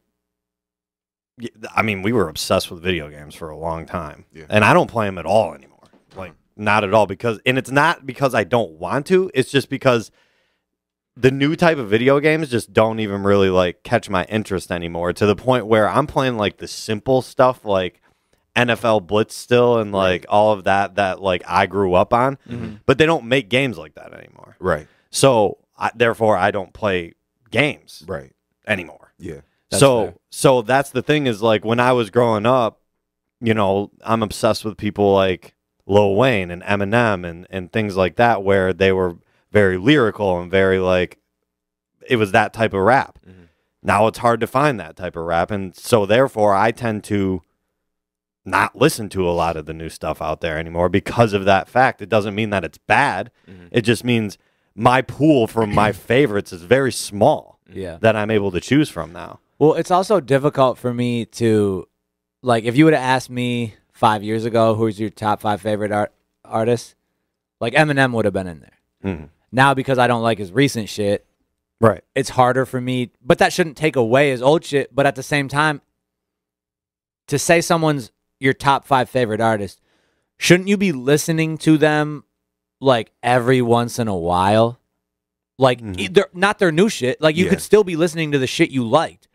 I mean, we were obsessed with video games for a long time, and I don't play them at all anymore. Like, not at all, and it's not because I don't want to. It's just because the new type of video games just don't even really like catch my interest anymore, to the point where I'm playing like the simple stuff like NFL Blitz still, and like all of that like I grew up on, but they don't make games like that anymore. Right. So therefore I don't play games anymore. Yeah. So that's the thing, is like when I was growing up, you know, I'm obsessed with people like Lil Wayne and Eminem and things like that, where they were very lyrical and very like, it was that type of rap. Now it's hard to find that type of rap, and so therefore I tend to not listen to a lot of the new stuff out there anymore because of that fact. It doesn't mean that it's bad. It just means my pool from my favorites is very small. That I'm able to choose from now. Well, it's also difficult for me to, like, if you would have asked me 5 years ago, who's your top 5 favorite artists, like Eminem would have been in there. Now, because I don't like his recent shit, it's harder for me, but that shouldn't take away his old shit. But at the same time, to say someone's your top 5 favorite artist, shouldn't you be listening to them like every once in a while? Like, not their new shit. Like, you could still be listening to the shit you liked.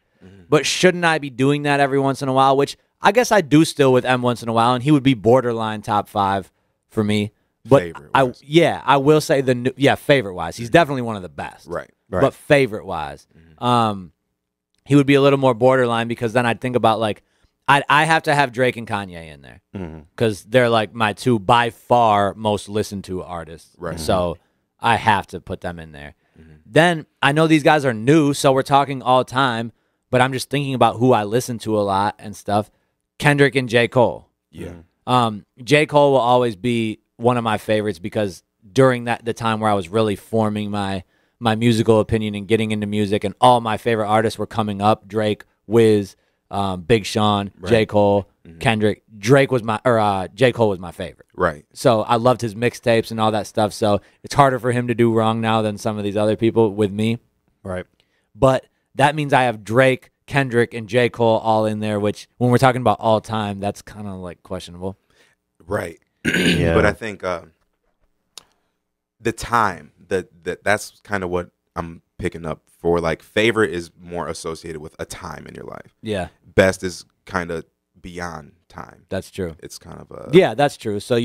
But shouldn't I be doing that every once in a while? Which I guess I do still with M once in a while, and he would be borderline top 5 for me. But favorite-wise. I will say favorite-wise, he's definitely one of the best. Right. But favorite-wise, he would be a little more borderline, because then I'd think about, like, I have to have Drake and Kanye in there because they're like my 2 by far most listened to artists. Right. So I have to put them in there. Then I know these guys are new, so we're talking all time, but I'm just thinking about who I listen to a lot and stuff. Kendrick and J. Cole. J. Cole will always be one of my favorites, because during the time where I was really forming my musical opinion and getting into music, and all my favorite artists were coming up, Drake, Wiz, Big Sean, J. Cole, Kendrick. J. Cole was my favorite. Right. So I loved his mixtapes and all that stuff. So it's harder for him to do wrong now than some of these other people with me. Right. But that means I have Drake, Kendrick and J. Cole all in there, which when we're talking about all time, that's kind of like questionable. Right. Yeah. But I think the time that's kind of what I'm picking up for. Like, favorite is more associated with a time in your life. Yeah. Best is kind of beyond time. That's true. It's kind of a Yeah, that's true. So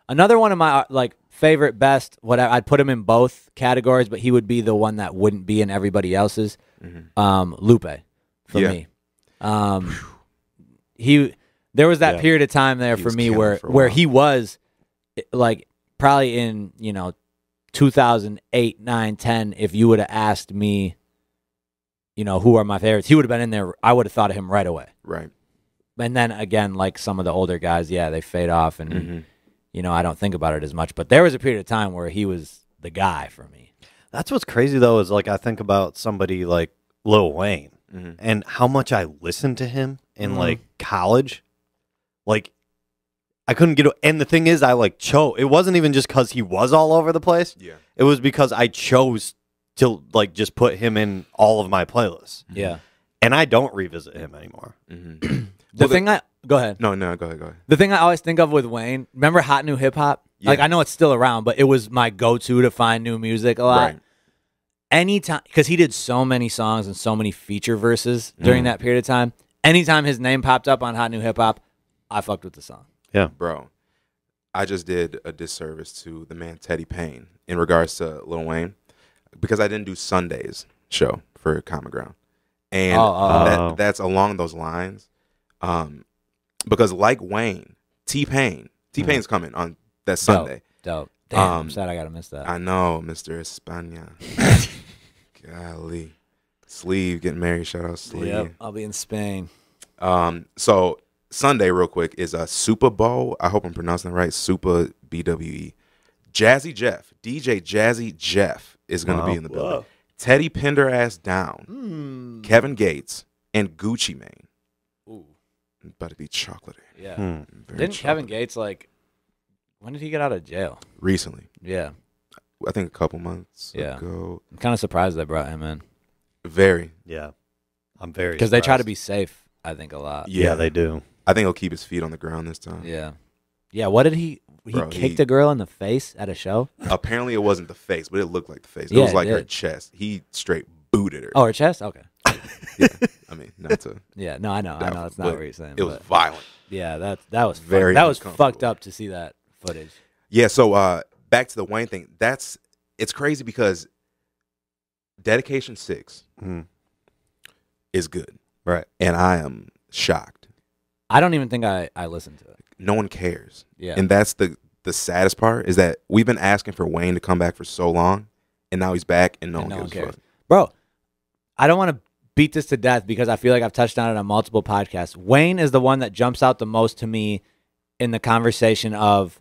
another one of my like favorite, best, whatever, I'd put him in both categories, but he would be the one that wouldn't be in everybody else's. Lupe for me. There was that period of time there for me where he was like probably in 2008, 9, 10. If you would have asked me, who are my favorites, he would have been in there. I would have thought of him right away. Right. And then again, like some of the older guys, they fade off, and I don't think about it as much. But there was a period of time where he was the guy for me. That's what's crazy though, is like I think about somebody like Lil Wayne and how much I listened to him in like college. Like I couldn't get, and the thing is, I like chose. It wasn't even just because he was all over the place. Yeah, it was because I chose to like just put him in all of my playlists. Yeah, and I don't revisit him anymore. Go ahead. No, go ahead. The thing I always think of with Wayne, remember Hot New Hip Hop? Yeah. Like I know it's still around, but it was my go-to to find new music a lot. Right. Anytime, because he did so many songs and so many feature verses during that period of time. Anytime his name popped up on Hot New Hip Hop, I fucked with the song. Yeah, bro. I just did a disservice to the man Teddy Payne in regards to Lil Wayne because I didn't do Sunday's show for Common Ground, and that's along those lines. Because like Wayne, T-Pain's coming on that Sunday. Dope. Damn, I'm sad I gotta miss that. I know, Mr. España. Golly. Sleeve getting married. Shout out Sleeve. Yep, I'll be in Spain. So Sunday, real quick, is a Super Bowl. I hope I'm pronouncing it right. Super BWE. Jazzy Jeff, DJ Jazzy Jeff is going to be in the building. Teddy Pendergrass Down, Kevin Gates, and Gucci Mane. Ooh, about to be chocolatey. Yeah. Didn't Kevin Gates when did he get out of jail? Recently. Yeah. I think a couple months ago. I'm kind of surprised they brought him in. Very. Yeah. I'm very because they try to be safe, I think, a lot. Yeah, they do. I think he'll keep his feet on the ground this time. Yeah. Yeah, what did he kicked a girl in the face at a show? Apparently it wasn't the face, but it looked like the face. It was like her chest. He straight booted her. Oh, her chest? Okay. Yeah. I mean, not to. Yeah, no, I know that's not what you're saying. It was violent. Yeah, that was very that was fucked up to see that footage. Yeah, so back to the Wayne thing. It's crazy because Dedication 6 is good. Right. And I am shocked. I don't even think I listened to it. No one cares. Yeah. And that's the saddest part is that we've been asking for Wayne to come back for so long, and now he's back, and no one cares. Bro, I don't want to beat this to death because I feel like I've touched on it on multiple podcasts. Wayne is the one that jumps out the most to me in the conversation of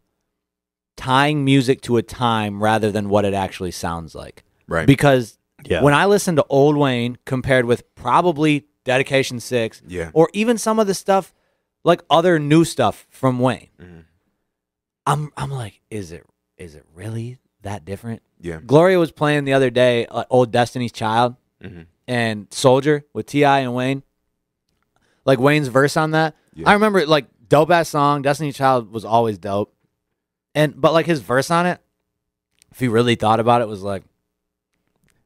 tying music to a time rather than what it actually sounds like. Right. Because when I listen to old Wayne compared with probably Dedication 6 or even some of the stuff, like other new stuff from Wayne, I'm like, is it really that different? Yeah. Gloria was playing the other day old Destiny's Child and Soldier with T.I. and Wayne. Like Wayne's verse on that. Yeah. I remember like dope ass song. Destiny's Child was always dope. But like his verse on it, if he really thought about it, was like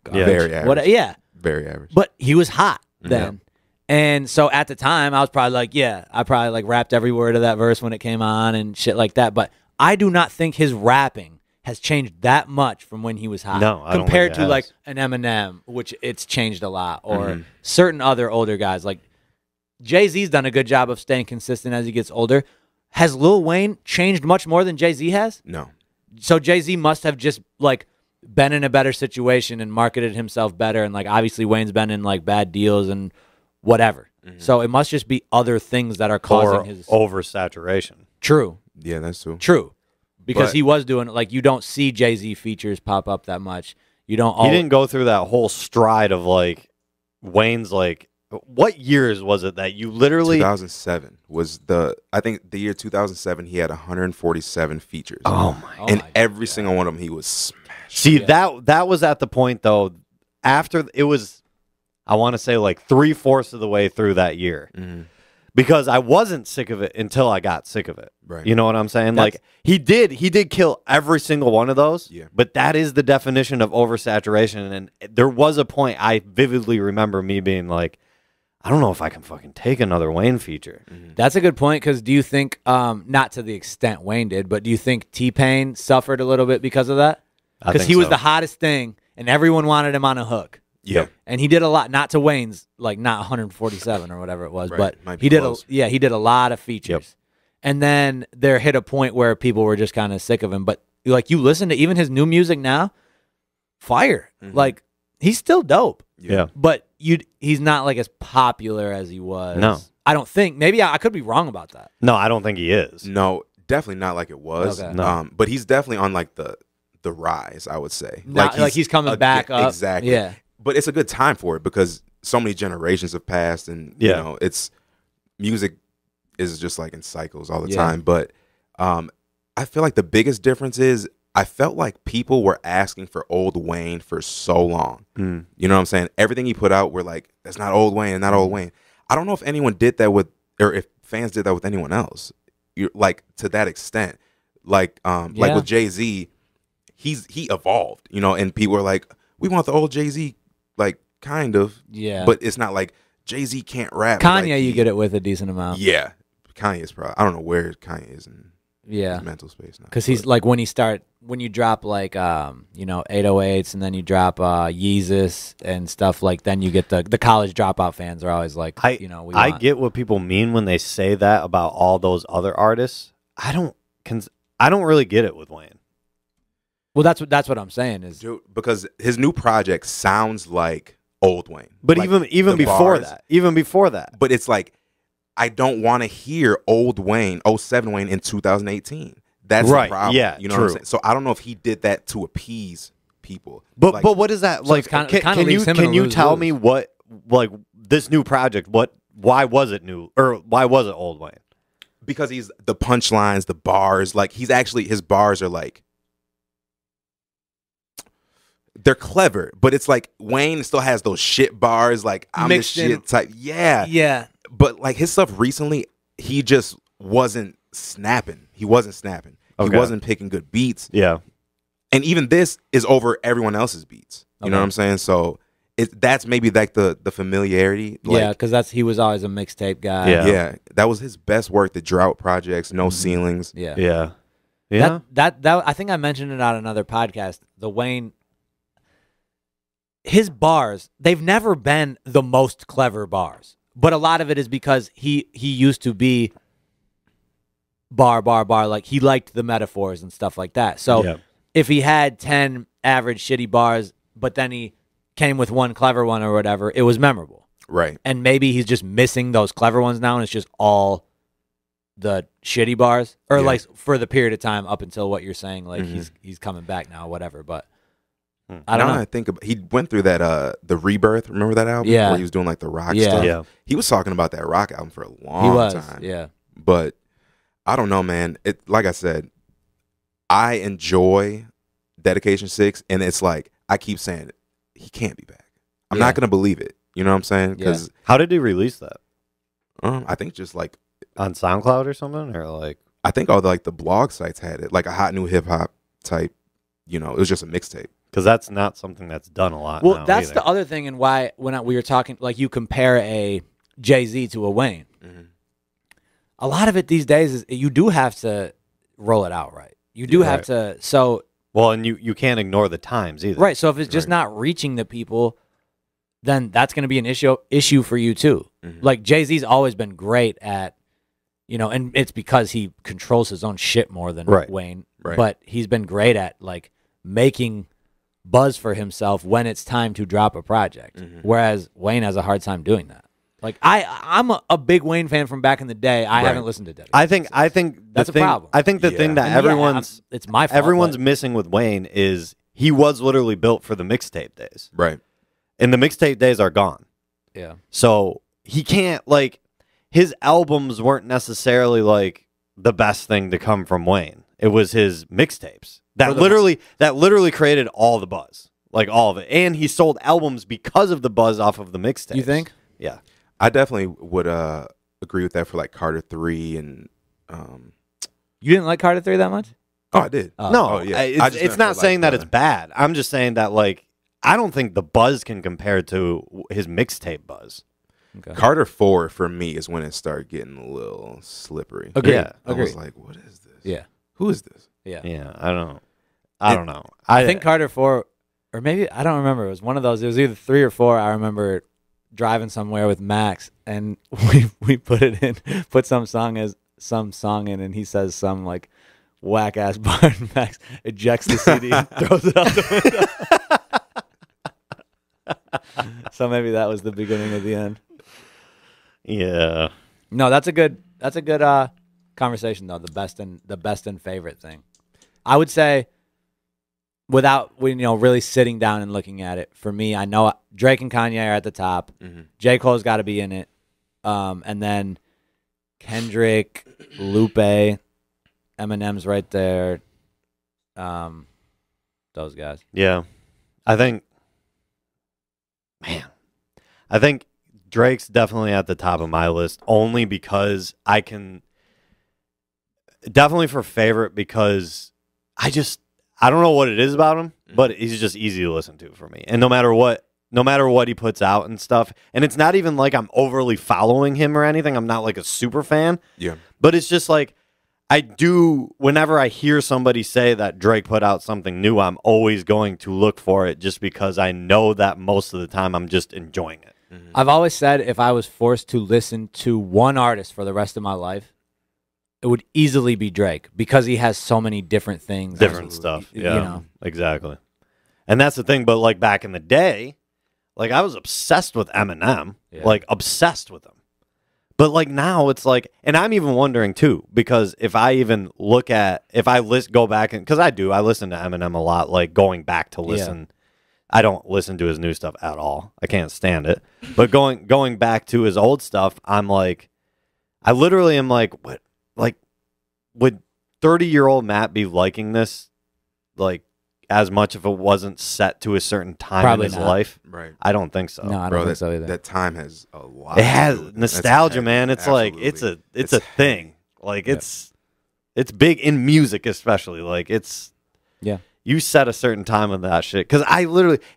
very average. Very average. But he was hot then. And so at the time, I was probably like, I probably like rapped every word of that verse when it came on and shit like that. But I do not think his rapping has changed that much from when he was hot. No, I don't compared think it to like has. an Eminem, which it's changed a lot, or certain other older guys. Like Jay-Z's done a good job of staying consistent as he gets older. Has Lil Wayne changed much more than Jay-Z has? No. So Jay-Z must have just like been in a better situation and marketed himself better. And like obviously Wayne's been in like bad deals and whatever. So it must just be other things that are causing his oversaturation. True. Yeah, that's true. True. Because he was doing like you don't see Jay-Z features pop up that much. You don't. He didn't go through that whole stride of like Wayne's like. What years was it that you literally? 2007 was I think the year 2007 he had 147 features. Oh my! And every single one of them he was smashed. See that was at the point though. After it was I want to say like 3/4 of the way through that year. Because I wasn't sick of it until I got sick of it. Right. You know what I'm saying? Like he did kill every single one of those. Yeah. But that is the definition of oversaturation. And there was a point I vividly remember me being like, I don't know if I can fucking take another Wayne feature. That's a good point, because do you think, not to the extent Wayne did, but do you think T-Pain suffered a little bit because of that? Because he was the hottest thing, and everyone wanted him on a hook. Yeah. And he did a lot, not to Wayne's, like not 147 or whatever it was, Right. Might but be close. he did a lot of features. Yep. And then there hit a point where people were just kind of sick of him. But like you listen to even his new music now, fire. Like he's still dope. Yeah. But he's not like as popular as he was. No. I don't think. Maybe I could be wrong about that. No, I don't think he is. No, definitely not like it was. Okay. No. But he's definitely on like the rise, I would say. Like he's coming back up. Exactly. Yeah. But it's a good time for it because so many generations have passed, and you know, it's music is just like in cycles all the time. But I feel like the biggest difference is I felt like people were asking for old Wayne for so long. You know what I'm saying? Everything he put out, we're like, that's not old Wayne, not old Wayne. I don't know if anyone did that with, or if fans did that with anyone else. Like to that extent, like with Jay-Z, he evolved, you know, and people were like, we want the old Jay-Z, like kind of, but it's not like Jay-Z can't rap. Kanye, like you get it with a decent amount. Yeah, Kanye is probably, I don't know where Kanye is in his mental space now. Because he's like when you drop like 808s and then you drop Yeezus and stuff, like then you get the college dropout fans are always like, I get what people mean when they say that about all those other artists. I don't really get it with Wayne. Well, that's what I'm saying is, dude, because his new project sounds like old Wayne. But like even before that, but it's like I don't want to hear old Wayne, 07 Wayne in 2018. That's right. the problem. Yeah, you know what I'm saying? So I don't know if he did that to appease people. But what is that so like? Can you tell me what like this new project? Why was it new or why was it old Wayne? Because he's the punchlines, the bars. Like he's actually his bars are like. They're clever, but it's like Wayne still has those shit bars, like I'm the shit type. Yeah. Yeah. But like his stuff recently, he just wasn't snapping. He wasn't snapping. Okay. He wasn't picking good beats. Yeah. And even this is over everyone else's beats. You know what I'm saying? So that's maybe like the familiarity. Like, yeah, because he was always a mixtape guy. Yeah. That was his best work, the drought projects, no ceilings. Yeah. Yeah. Yeah. That I think I mentioned it on another podcast. The Wayne, his bars, they've never been the most clever bars. But a lot of it is because he used to be bar. Like he liked the metaphors and stuff like that. So if he had 10 average shitty bars, but then he came with one clever one or whatever, it was memorable. Right. And maybe he's just missing those clever ones now, and it's just all the shitty bars. Or like for the period of time up until what you're saying, like he's coming back now, whatever. But I don't know. I think he went through that the Rebirth. Remember that album? Yeah. Where he was doing like the rock stuff. Yeah. He was talking about that rock album for a long time. Yeah. But I don't know, man. It like I said, I enjoy Dedication 6, and it's like I keep saying it. He can't be back. I'm not gonna believe it. You know what I'm saying? Because how did he release that? I think just like on SoundCloud or something, or like I think all the blog sites had it, like a hot new hip hop type. You know, it was just a mixtape. Because that's not something that's done a lot. Well, now that's either. the other thing, and why we were talking, like you compare a Jay-Z to a Wayne. A lot of it these days is you do have to roll it out right. You do have to. So well, and you can't ignore the times either. Right. So if it's just not reaching the people, then that's going to be an issue for you too. Like Jay-Z's always been great at, and it's because he controls his own shit more than Wayne. Right. But he's been great at like making buzz for himself when it's time to drop a project. Whereas Wayne has a hard time doing that. Like I'm a big Wayne fan from back in the day. I haven't listened to Dedication. I think that's a problem. I think the thing that it's my fault, everyone's missing with Wayne is he was literally built for the mixtape days. Right. And the mixtape days are gone. Yeah. So he can't like his albums weren't necessarily like the best thing to come from Wayne. It was his mixtapes that literally created all the buzz. like all of it, and he sold albums because of the buzz off of the mixtape. You think? Yeah, I definitely would agree with that for like Carter 3 and. You didn't like Carter 3 that much? Oh, I did. No, yeah. It's not saying that it's bad. I'm just saying that like I don't think the buzz can compare to his mixtape buzz. Okay. Carter 4 for me is when it started getting a little slippery. Agreed. Yeah, I was like, what is this? Yeah. Who is this? Yeah. Yeah, I don't know. I think Carter 4, or maybe, I don't remember. It was one of those. It was either 3 or 4. I remember driving somewhere with Max, and we put some song in, and he says some like whack ass bar, and Max ejects the CD and throws it out the window. So maybe that was the beginning of the end. Yeah. No, that's a good conversation though. The best and favorite thing. I would say, without really sitting down and looking at it, for me, I know Drake and Kanye are at the top. J. Cole's got to be in it, and then Kendrick, Lupe, Eminem's right there. Those guys. Yeah. I think Drake's definitely at the top of my list, only because I can definitely for favorite, because I don't know what it is about him, but he's just easy to listen to for me. And no matter what he puts out and stuff, and it's not even like I'm overly following him or anything. I'm not like a super fan. Yeah. But it's just like whenever I hear somebody say that Drake put out something new, I'm always going to look for it, just because I know that most of the time I'm just enjoying it. I've always said if I was forced to listen to one artist for the rest of my life, it would easily be Drake, because he has so many different things. Different stuff. Yeah, exactly. And that's the thing. But like back in the day, like I was obsessed with Eminem, like obsessed with him. But like now it's like, and I'm even wondering too, because if I go back and, because I listen to Eminem a lot, like going back to listen. I don't listen to his new stuff at all. I can't stand it. But going back to his old stuff, I'm like, I literally am like, what? Like, would 30-year-old Matt be liking this, like, as much if it wasn't set to a certain time Probably in his not. life? Right. I don't think so. No, I don't think so either. That time has a lot. It has to do with nostalgia, man. It's like it's a thing. Like it's big in music, especially. Like you set a certain time of that shit, because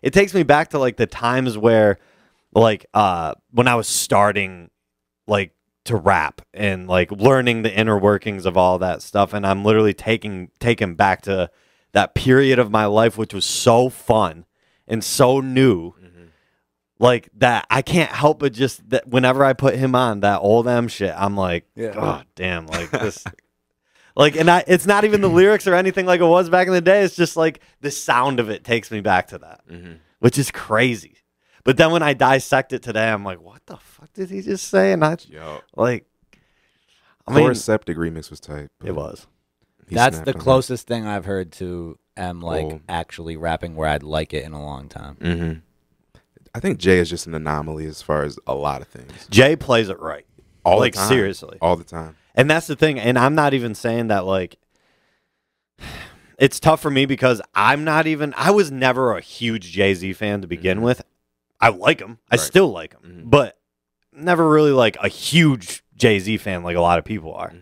it takes me back to like the times where, like, when I was starting, like, to rap and like learning the inner workings of all that stuff, and I'm literally taken back to that period of my life, which was so fun and so new. Like that, I can't help but just that whenever I put him on that old M shit, I'm like, oh damn, like this. Like, and it's not even the lyrics or anything like it was back in the day. It's just like the sound of it takes me back to that, which is crazy. But then when I dissect it today, I'm like, what the fuck did he just say? And Chorus Septic remix was tight. It was. That's the closest thing I've heard to M actually rapping where I'd like it in a long time. I think Jay is just an anomaly as far as a lot of things. Jay plays it right. All the time. Seriously. All the time. And that's the thing. And I'm not even saying that, like, it's tough for me because I was never a huge Jay-Z fan to begin with. I like him. I still like him. But never really like a huge Jay-Z fan like a lot of people are.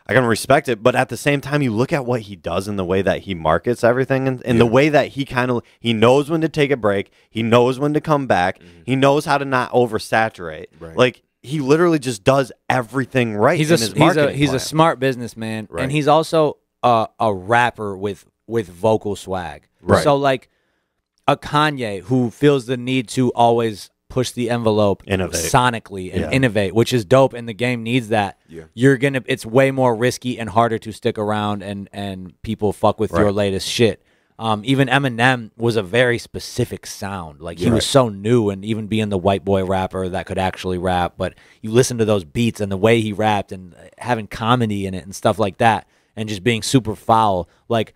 I can respect it. But at the same time, you look at what he does and the way that he markets everything and the way that he knows when to take a break. He knows when to come back. He knows how to not oversaturate. Right. Like, he literally just does everything right. He's a smart businessman, and he's also a rapper with vocal swag. Right. So like a Kanye who feels the need to always push the envelope sonically and innovate, which is dope, and the game needs that. Yeah. It's way more risky and harder to stick around and people fuck with your latest shit. Even Eminem was a very specific sound. Like he was so new, and even being the white boy rapper that could actually rap, but you listen to those beats and the way he rapped and having comedy in it and stuff like that, and just being super foul. Like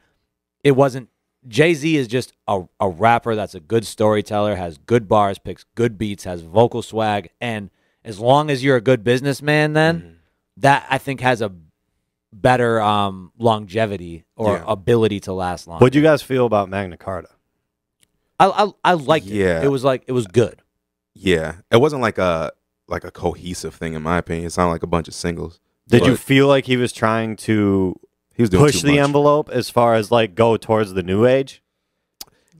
it wasn't. Jay-Z is just a rapper that's a good storyteller, has good bars, picks good beats, has vocal swag, and as long as you're a good businessman, then that I think has a better longevity or ability to last long. What'd you guys feel about Magna Carta? I liked it. Yeah. It was good. Yeah, it wasn't like a cohesive thing in my opinion. It sounded like a bunch of singles. Did you But feel like he was trying to he was doing push too the much. envelope as far as like go towards the new age?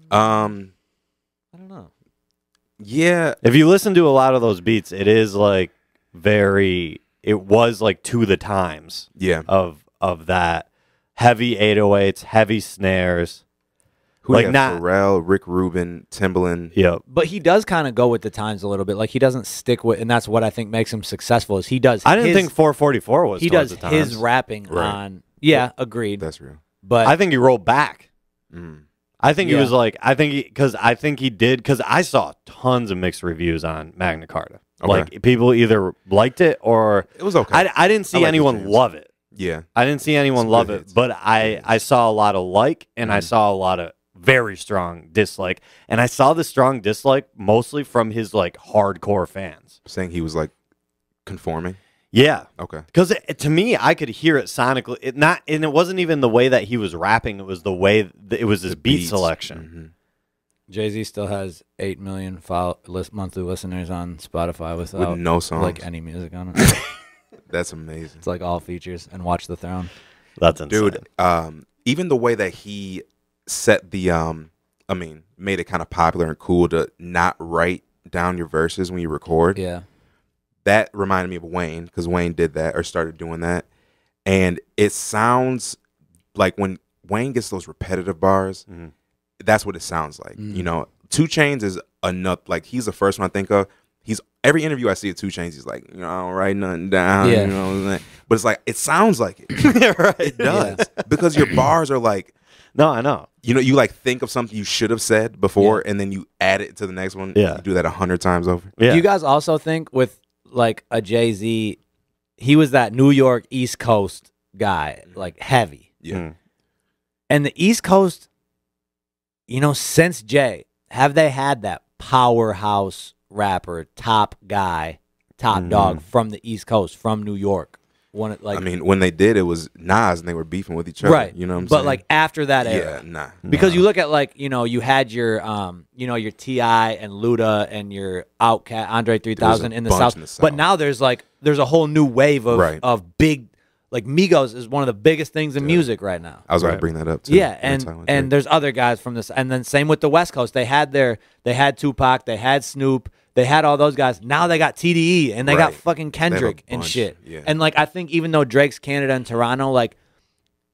I don't know. Yeah. If you listen to a lot of those beats, it is like it was like to the times. Yeah. Of that heavy 808s, heavy snares. Who like had not Pharrell, Rick Rubin, Timbaland. Yep. But he does kind of go with the times a little bit. Like he doesn't stick with, and that's what I think makes him successful. Is he does? I didn't think 444 was. He towards does the his times. rapping Right. on. Yeah, agreed. That's real. But I think he rolled back. I think he Yeah. was like, I think he did, because I saw tons of mixed reviews on Magna Carta. Okay. Like people either liked it or It was okay. I didn't see I like anyone his jams. love it. Yeah. I didn't see anyone Some love good it, hits. but I saw a lot of like, and I saw a lot of very strong dislike, and I saw the strong dislike mostly from his like hardcore fans. Saying he was like conforming. Yeah, Okay. because to me, I could hear it sonically. And it wasn't even the way that he was rapping; it was the way it was his beat beats. selection. Jay-Z still has 8 million monthly listeners on Spotify without With no songs. like any music on it. That's amazing. It's like all features and Watch the Throne. That's insane. Dude, even the way that he set the made it kind of popular and cool to not write down your verses when you record. Yeah. That reminded me of Wayne, because Wayne did that or started doing that. And it sounds like when Wayne gets those repetitive bars, that's what it sounds like. You know, 2 Chainz is enough. Like, he's the first one I think of. Every interview I see of 2 Chainz, he's like, I don't write nothing down. Yeah. You know what I'm saying? But it's like, it sounds like it. Right. It does. Because your bars are like, No, I know. you know, you like think of something you should have said before, and then you add it to the next one. Yeah. You do that 100 times over. Yeah. Do you guys also think with like a Jay-Z, he was that New York East Coast guy, like heavy. Yeah. And the East Coast, you know, since Jay, have they had that powerhouse rapper, top guy, top dog from the East Coast, from New York? One like I mean, when they did, it was Nas and they were beefing with each other. right. You know what I'm but saying? like after that era, yeah, nah. because you look at like, you know, you had your your T.I. and Luda and your Outkast, Andre 3000 in the bunch South. in the South. But now there's a whole new wave of Right. of big, like Migos is one of the biggest things in music right now. I was going Right. to bring that up too. Yeah, That's how I went and through. there's other guys from this, and then same with the West Coast. They had Tupac, they had Snoop, they had all those guys. Now they got TDE and they got Right. fucking Kendrick and bunch, shit. yeah. And like I think even though Drake's Canada and Toronto, like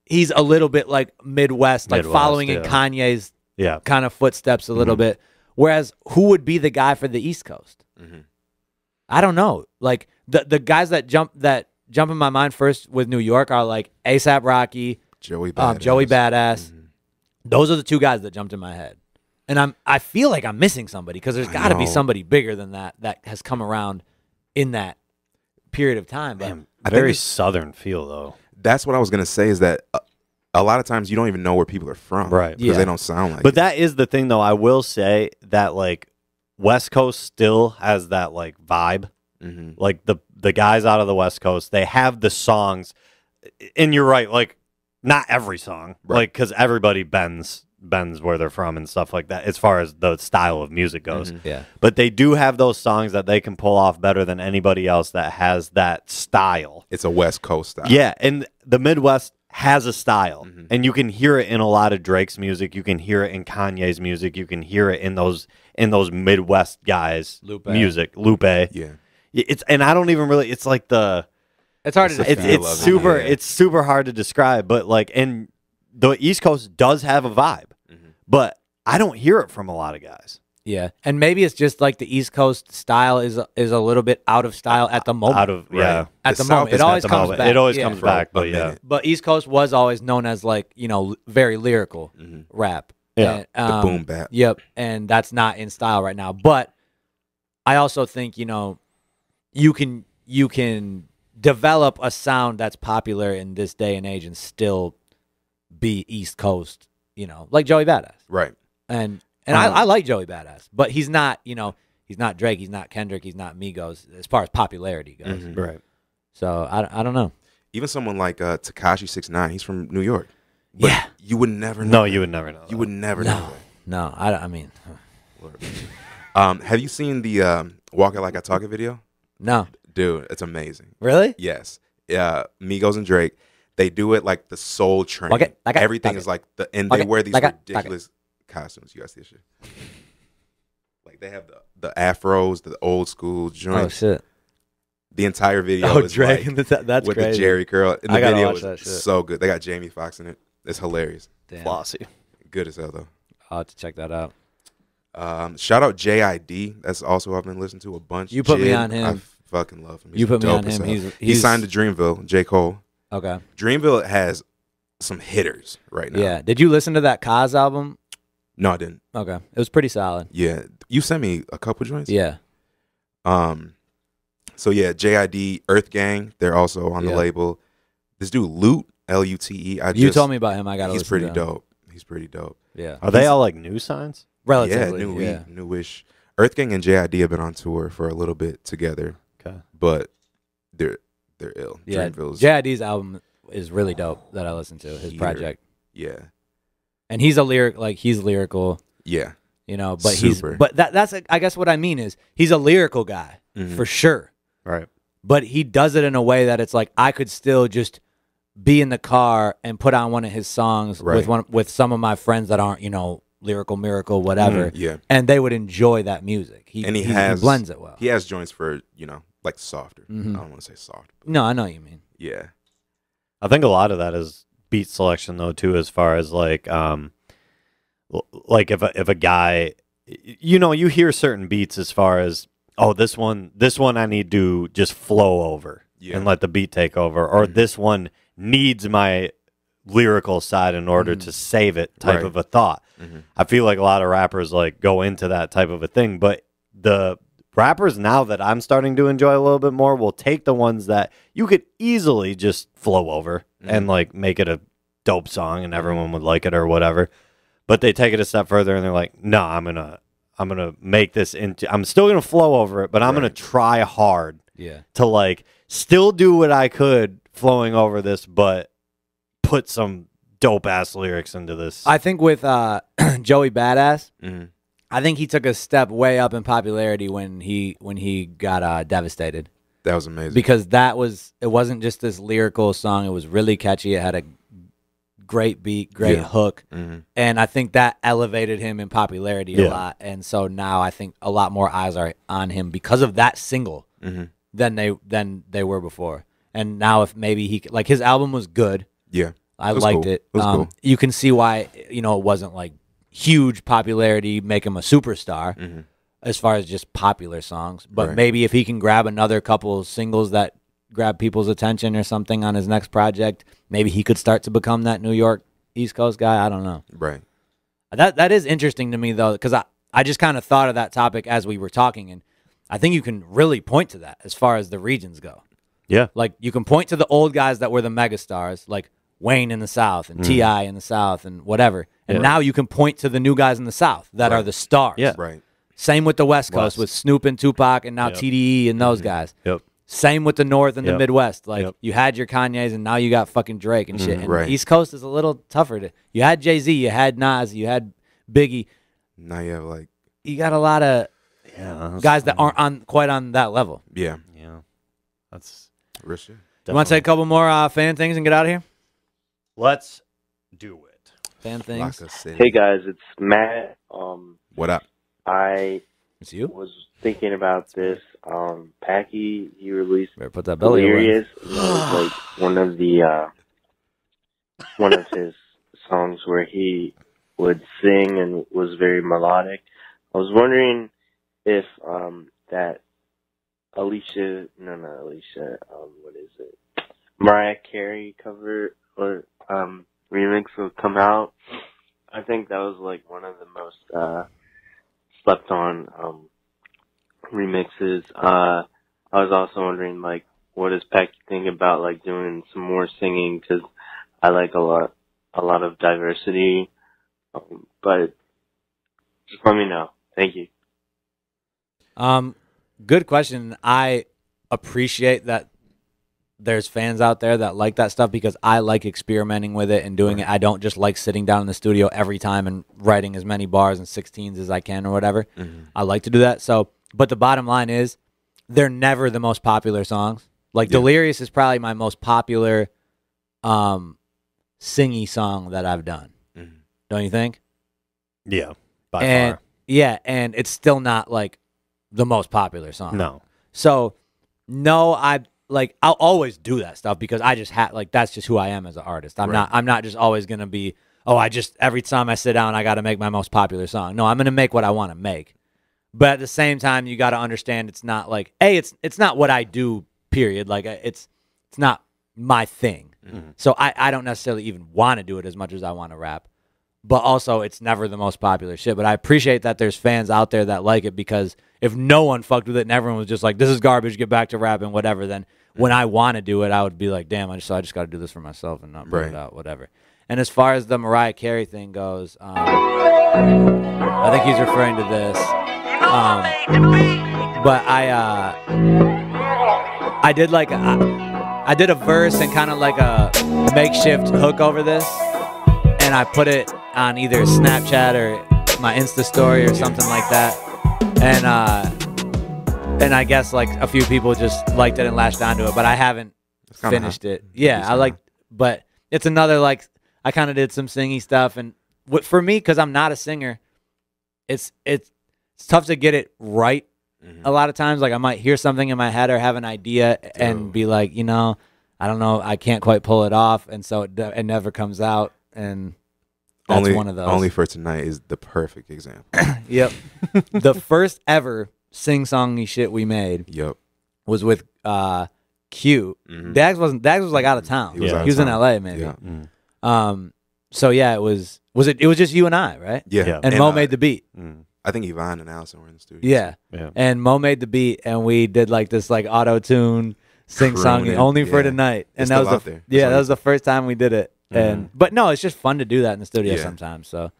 he's a little bit like Midwest, like Midwest, following in yeah. Kanye's Yeah. kind of footsteps a little bit. Whereas who would be the guy for the East Coast? I don't know. Like the guys that jump in my mind first with New York are like ASAP Rocky, Joey Badass. Joey Badass. Those are the 2 guys that jumped in my head. And I feel like I'm missing somebody because there's got to be know. somebody bigger than that has come around in that period of time. But I think Very it's- southern feel though. That's what I was going to say, is that a lot of times you don't even know where people are from. Right. Because Yeah. they don't sound like But it. that is the thing though. I will say that like West Coast still has that like vibe. Like the guys out of the West Coast, they have the songs, and you're right. Like not every song, Right. like because everybody bends where they're from and stuff like that. As far as the style of music goes, yeah. but they do have those songs that they can pull off better than anybody else that has that style. It's a West Coast style. Yeah, and the Midwest has a style, and you can hear it in a lot of Drake's music. You can hear it in Kanye's music. You can hear it in those Midwest guys' Lupe. music. Lupe. Yeah. And I don't even really. It's like It's hard to It's a describe. feel of it, super. yeah. It's super hard to describe. But like, and the East Coast does have a vibe, but I don't hear it from a lot of guys. Yeah, and maybe it's just like the East Coast style is a little bit out of style at the moment. Out of yeah. At the South moment, is it at always the comes moment. back. It always Yeah. comes For back, a but yeah. minute. But East Coast was always known as like, you know, very lyrical rap. Yeah. And, The boom bap. Yep, and that's not in style right now. But I also think, you know, you can develop a sound that's popular in this day and age and still be East Coast, you know, like Joey Badass. Right. And I like Joey Badass, but he's not, you know, he's not Drake, he's not Kendrick, he's not Migos as far as popularity goes. Right. So I don't know. Even someone like Tekashi 6ix9ine, he's from New York. But Yeah. you would never know. No, that. you would never know. You would never know. No, I mean, have you seen the "Walk It Like I Talk It" video? no. Dude, it's amazing. Really? Yes. Migos and Drake, they do it like the Soul Train. Everything is like and they wear these ridiculous costumes. You guys see this shit? Like they have the afros, the old school joints. Oh shit! The entire video is Drake like, that's with crazy. the Jerry curl. And the I video watch is that shit. so good. They got Jamie Foxx in it. It's hilarious. Damn. Flossy. Good as hell though. I'll have to check that out. Shout out JID. That's also who I've been listening to a bunch. You put me Jid, on him. I fucking love him. He's You put me dope on as him. hell. He's He signed to Dreamville. J. Cole. Okay. Dreamville has some hitters right now. Yeah. Did you listen to that Kaz album? No, I didn't. Okay. It was pretty solid. Yeah, you sent me a couple joints. Yeah. So yeah, JID, Earth Gang, they're also on the label. This dude Lute, Lute. You told me about him. I got to He's listen pretty to him. dope. He's pretty dope. Yeah. Are they all like new signs? Relatively. Yeah, newish. Earth Gang and JID have been on tour for a little bit together. Okay. But they're ill. Yeah. Dreamville's JID's album is really dope that I listened to, his project. Yeah. And he's lyrical. Yeah. You know, but Super. that's I guess what I mean is he's a lyrical guy for sure. Right. But he does it in a way that it's like I could still just be in the car and put on one of his songs with some of my friends that aren't, you know, lyrical miracle whatever. Yeah. And they would enjoy that music. He blends it well. He has joints for, you know, like softer. I don't want to say soft. No, I know what you mean. Yeah. I think a lot of that is beat selection though too, as far as like if a guy, you know, you hear certain beats as far as, oh, this one I need to just flow over and let the beat take over, or this one needs my lyrical side in order to save it type of a thought. I feel like a lot of rappers like go into that type of a thing, but the rappers now that I'm starting to enjoy a little bit more will take the ones that you could easily just flow over and like make it a dope song and everyone would like it or whatever. But they take it a step further and they're like, no, I'm gonna make this into, I'm still gonna flow over it, but I'm gonna try hard to like still do what I could flowing over this, but put some dope ass lyrics into this. I think with Joey Badass, I think he took a step way up in popularity when he got Devastated. That was amazing. Because it wasn't just this lyrical song, it was really catchy. It had a great beat, great hook. And I think that elevated him in popularity a lot. And so now I think a lot more eyes are on him because of that single than they were before. And now if maybe his album was good. Yeah. I liked it. Cool. You can see why, you know, it wasn't like huge popularity, make him a superstar as far as just popular songs. But maybe if he can grab another couple singles that grab people's attention or something on his next project, maybe he could start to become that New York East Coast guy. I don't know. Right. That is interesting to me, though, because I just kind of thought of that topic as we were talking, and I think you can really point to that as far as the regions go. Yeah. Like, you can point to the old guys that were the megastars, like Wayne in the South and T.I. in the South and whatever. And now you can point to the new guys in the South that are the stars. Yeah. Right. Same with the West Coast with Snoop and Tupac and now TDE and those guys. Yep. Same with the North and the Midwest. Like, you had your Kanye's and now you got fucking Drake and shit. And East Coast is a little tougher. You had Jay-Z, you had Nas, you had Biggie. Now you have like... You got a lot of guys that aren't quite on that level. Yeah. Yeah. That's... Real shit. You want to say a couple more fan things and get out of here? Let's do it. Fan things. Hey guys, it's Matt. What up? It's you? Was thinking about this. Packy, he released Better put that belly Delirious. It was like one of his songs where he would sing and was very melodic. I was wondering if that what is it? Mariah Carey cover or remix will come out. I think that was like one of the most slept on remixes. I was also wondering, like, what does Packy think about like doing some more singing? Because I like a lot of diversity. But just let me know. Thank you. Good question. I appreciate that there's fans out there that like that stuff because I like experimenting with it and doing it. I don't just like sitting down in the studio every time and writing as many bars and 16s as I can or whatever. I like to do that. So, but the bottom line is they're never the most popular songs. Like Delirious is probably my most popular singy song that I've done. Don't you think? Yeah, by far. Yeah, and it's still not like the most popular song. No. So, no, I'll always do that stuff because I just that's just who I am as an artist. I'm not just always gonna be, every time I sit down I gotta make my most popular song. No, I'm gonna make what I want to make. But at the same time, you gotta understand it's not like, it's not what I do, period. Like it's not my thing. So I don't necessarily even want to do it as much as I want to rap. But also, it's never the most popular shit. But I appreciate that there's fans out there that like it, because if no one fucked with it and everyone was just like, this is garbage, get back to rapping, whatever, then when I want to do it, I would be like, damn, I just got to do this for myself and not put it out, whatever. And as far as the Mariah Carey thing goes, I think he's referring to this. But I did a verse and kind of like a makeshift hook over this. And I put it on either Snapchat or my Insta story or something like that. And I guess like a few people just liked it and latched onto it, but I haven't finished it. Yeah, but it's another, like, I kind of did some singy stuff. And for me, because I'm not a singer, it's tough to get it right a lot of times. Like I might hear something in my head or have an idea and be like, I don't know, I can't quite pull it off. And so it never comes out. And that's one of those. Only for Tonight is the perfect example. Yep. The first ever sing-songy shit we made was with Q. Dags was like out of town. He was in LA maybe. Yeah. So yeah, it was just you and I, right? Yeah. And Mo made the beat. I think Yvonne and Allison were in the studio. Yeah. And Mo made the beat, and we did like this like auto-tune sing-song only for Tonight. And that was that was the first time we did it. But no, it's just fun to do that in the studio sometimes. So,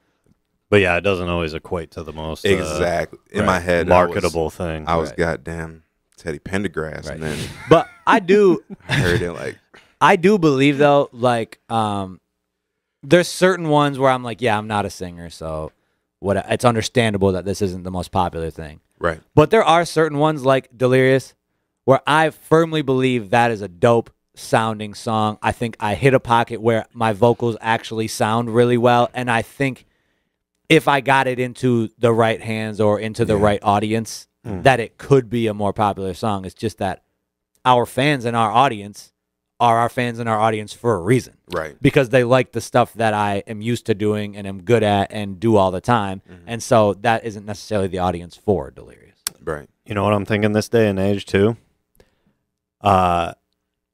but yeah, it doesn't always equate to the most exactly in my head marketable thing. I was goddamn Teddy Pendergrass, and then but I do heard it like I do believe though, like there's certain ones where I'm like, yeah, I'm not a singer, so it's understandable that this isn't the most popular thing, right? But there are certain ones like Delirious where I firmly believe that is a dope sounding song. I think I hit a pocket where my vocals actually sound really well, and I think if I got it into the right hands or into the right audience, that it could be a more popular song. It's just that our fans and our audience are our fans and our audience for a reason, right? Because they like the stuff that I am used to doing and am good at and do all the time, and so that isn't necessarily the audience for Delirious, right? You know what I'm thinking this day and age too?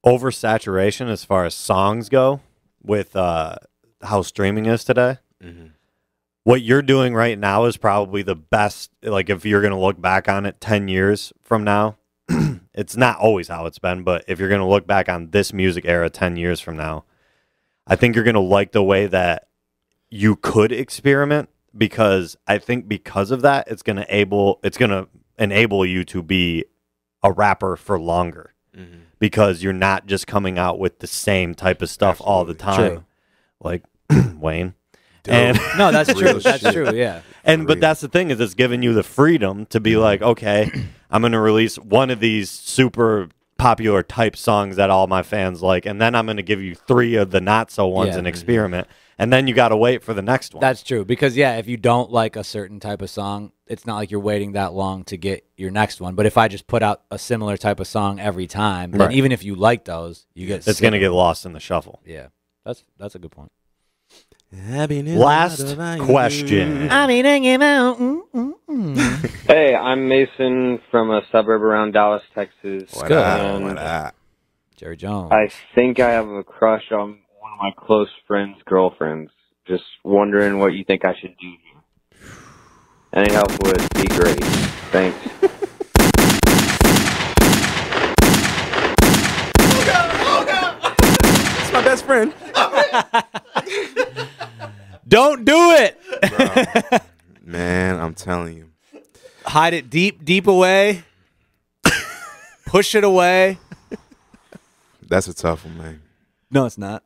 Oversaturation as far as songs go with how streaming is today. What you're doing right now is probably the best. Like if you're going to look back on it 10 years from now, it's not always how it's been, but if you're going to look back on this music era 10 years from now, I think you're going to like the way that you could experiment, because I think because of that, it's going to enable you to be a rapper for longer. Because you're not just coming out with the same type of stuff all the time, like Wayne. And no, that's true. That's true. Yeah. But that's the thing, is it's giving you the freedom to be like, okay, I'm going to release one of these super popular type songs that all my fans like, and then I'm going to give you 3 of the not so ones and experiment. And then you got to wait for the next one. That's true. Because, if you don't like a certain type of song, it's not like you're waiting that long to get your next one. But if I just put out a similar type of song every time, then even if you like those, you get it's going to get lost in the shuffle. Yeah. That's a good point. Last question. Hey, I'm Mason from a suburb around Dallas, Texas. What up? Jerry Jones. I think I have a crush on one of my close friends' girlfriends. Just wondering what you think I should do here. Any help would be great. Thanks. It's my best friend. Don't do it. Bro, man, I'm telling you. Hide it deep away. Push it away. That's a tough one, man. No, it's not.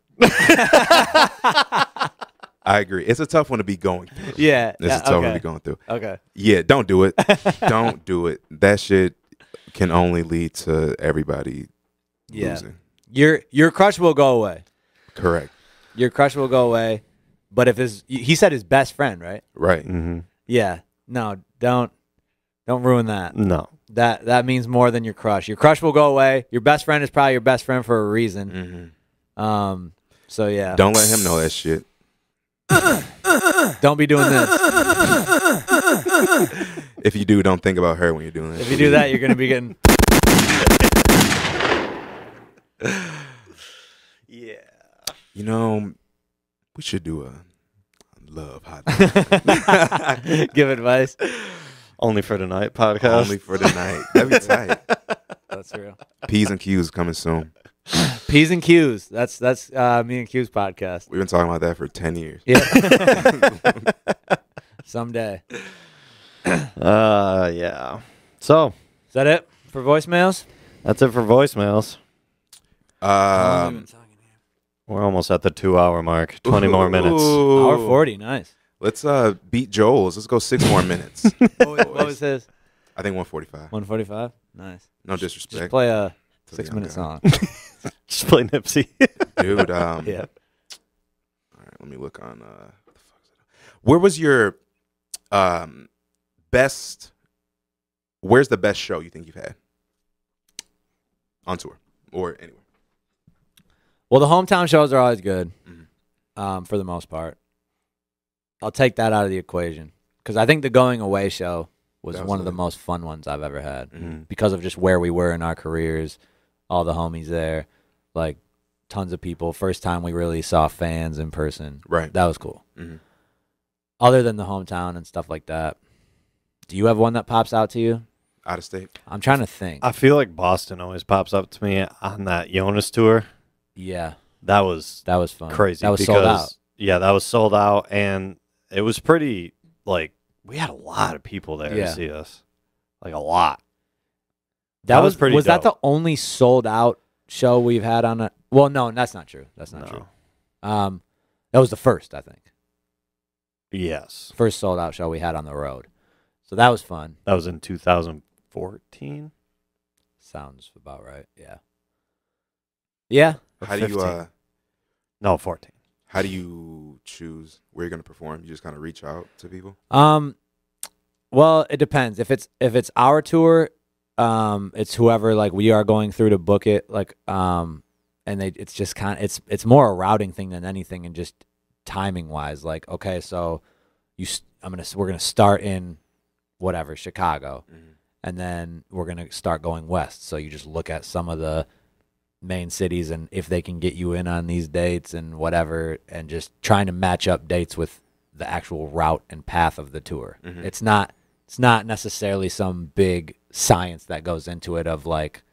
I agree. It's a tough one to be going through. Yeah. It's a tough one to be going through. Okay. Yeah, don't do it. Don't do it. That shit can only lead to everybody losing. Your crush will go away. Correct. Your crush will go away. But if he said his best friend, right? Right. Mm-hmm. Yeah. No, don't ruin that. No. That means more than your crush. Your crush will go away. Your best friend is probably your best friend for a reason. Mm-hmm. So yeah. Don't let him know that shit. Don't be doing this. If you do, don't think about her when you're doing it. If you do that, you're gonna be getting. Yeah. You know, we should do a love hotline. Give advice. Only for tonight podcast. Only for tonight. That'd be tight. That's real. P's and Q's coming soon. P's and Q's. That's me and Q's podcast. We've been talking about that for 10 years. Yeah. Someday. Yeah. So Is that it for voicemails? that's it for voicemails. We're almost at the 2-hour mark. 20 more minutes. Hour 40. Nice. Let's beat Joel's. Let's go 6 more minutes. What was his? I think 145. 145. Nice. No disrespect. Just play a To the 6-minute young song. Just play Nipsey. Dude, Yeah. All right, let me look on what the fuck is it? Where was your best where's the best show you think you've had? On tour or anywhere. Well, the hometown shows are always good, for the most part. I'll take that out of the equation because I think the going away show was one of the most fun ones I've ever had because of just where we were in our careers, all the homies there, like tons of people. First time we really saw fans in person. Right. That was cool. Other than the hometown and stuff like that, do you have one that pops out to you? Out of state? I'm trying to think. I feel like Boston always pops up to me on that Jonas tour. Yeah. That was fun. Crazy. That was sold out. Yeah, that was sold out, and it was pretty, like, we had a lot of people there to see us. Like, a lot. That was pretty Was dope. that the only sold out show we've had on a... Well, no, that's not true. That's not true. That was the first, I think. Yes. First sold out show we had on the road. So that was fun. That was in 2014? Sounds about right, yeah. Yeah. How do you No, 14. How do you choose where you're going to perform? You just kind of reach out to people? Well, it depends. If it's our tour, it's whoever like we are going through to book it, like and it's just kind of it's more a routing thing than anything, and just timing wise, like okay, so we're gonna start in whatever Chicago, and then we're gonna start going west. So you just look at some of the main cities and if they can get you in on these dates and whatever, and just trying to match up dates with the actual route and path of the tour. It's not necessarily some big science that goes into it of like,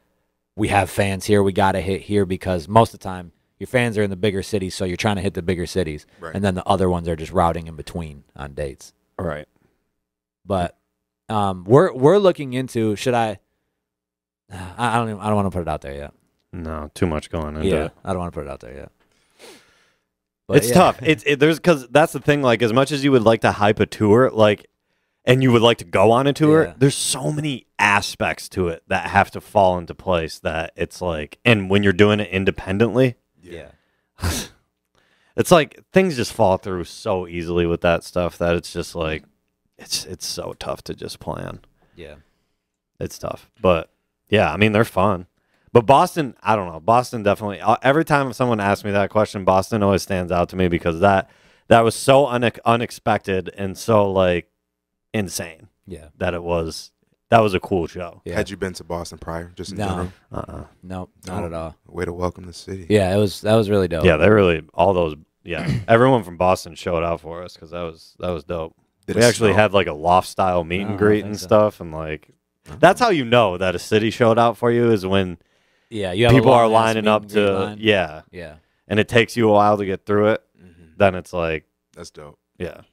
we have fans here, we got to hit here, because most of the time your fans are in the bigger cities, so you're trying to hit the bigger cities. Right. And then the other ones are just routing in between on dates. Right. But we're looking into, should I don't want to put it out there yet. No, too much going into it. I don't want to put it out there yet. But It's tough. There's because that's the thing. Like, as much as you would like to hype a tour, like, and you would like to go on a tour, there's so many aspects to it that have to fall into place that it's like, and when you're doing it independently, it's like things just fall through so easily with that stuff that it's just like, it's so tough to just plan. Yeah, it's tough, but yeah, I mean they're fun. But Boston, I don't know. Boston definitely. Every time someone asks me that question, Boston always stands out to me because that was so unexpected and so like insane. Yeah, that was a cool show. Yeah. Had you been to Boston prior, just in general? No, not at all. Way to welcome the city. Yeah, that was really dope. Yeah, they really all those. Yeah, everyone from Boston showed out for us because that was dope. We actually had like a loft style meet and greet and stuff, and like that's how you know that a city showed out for you is when. Yeah, you have people are long-ass lining up meet and greet to line. yeah, and it takes you a while to get through it. Then it's like that's dope. Yeah,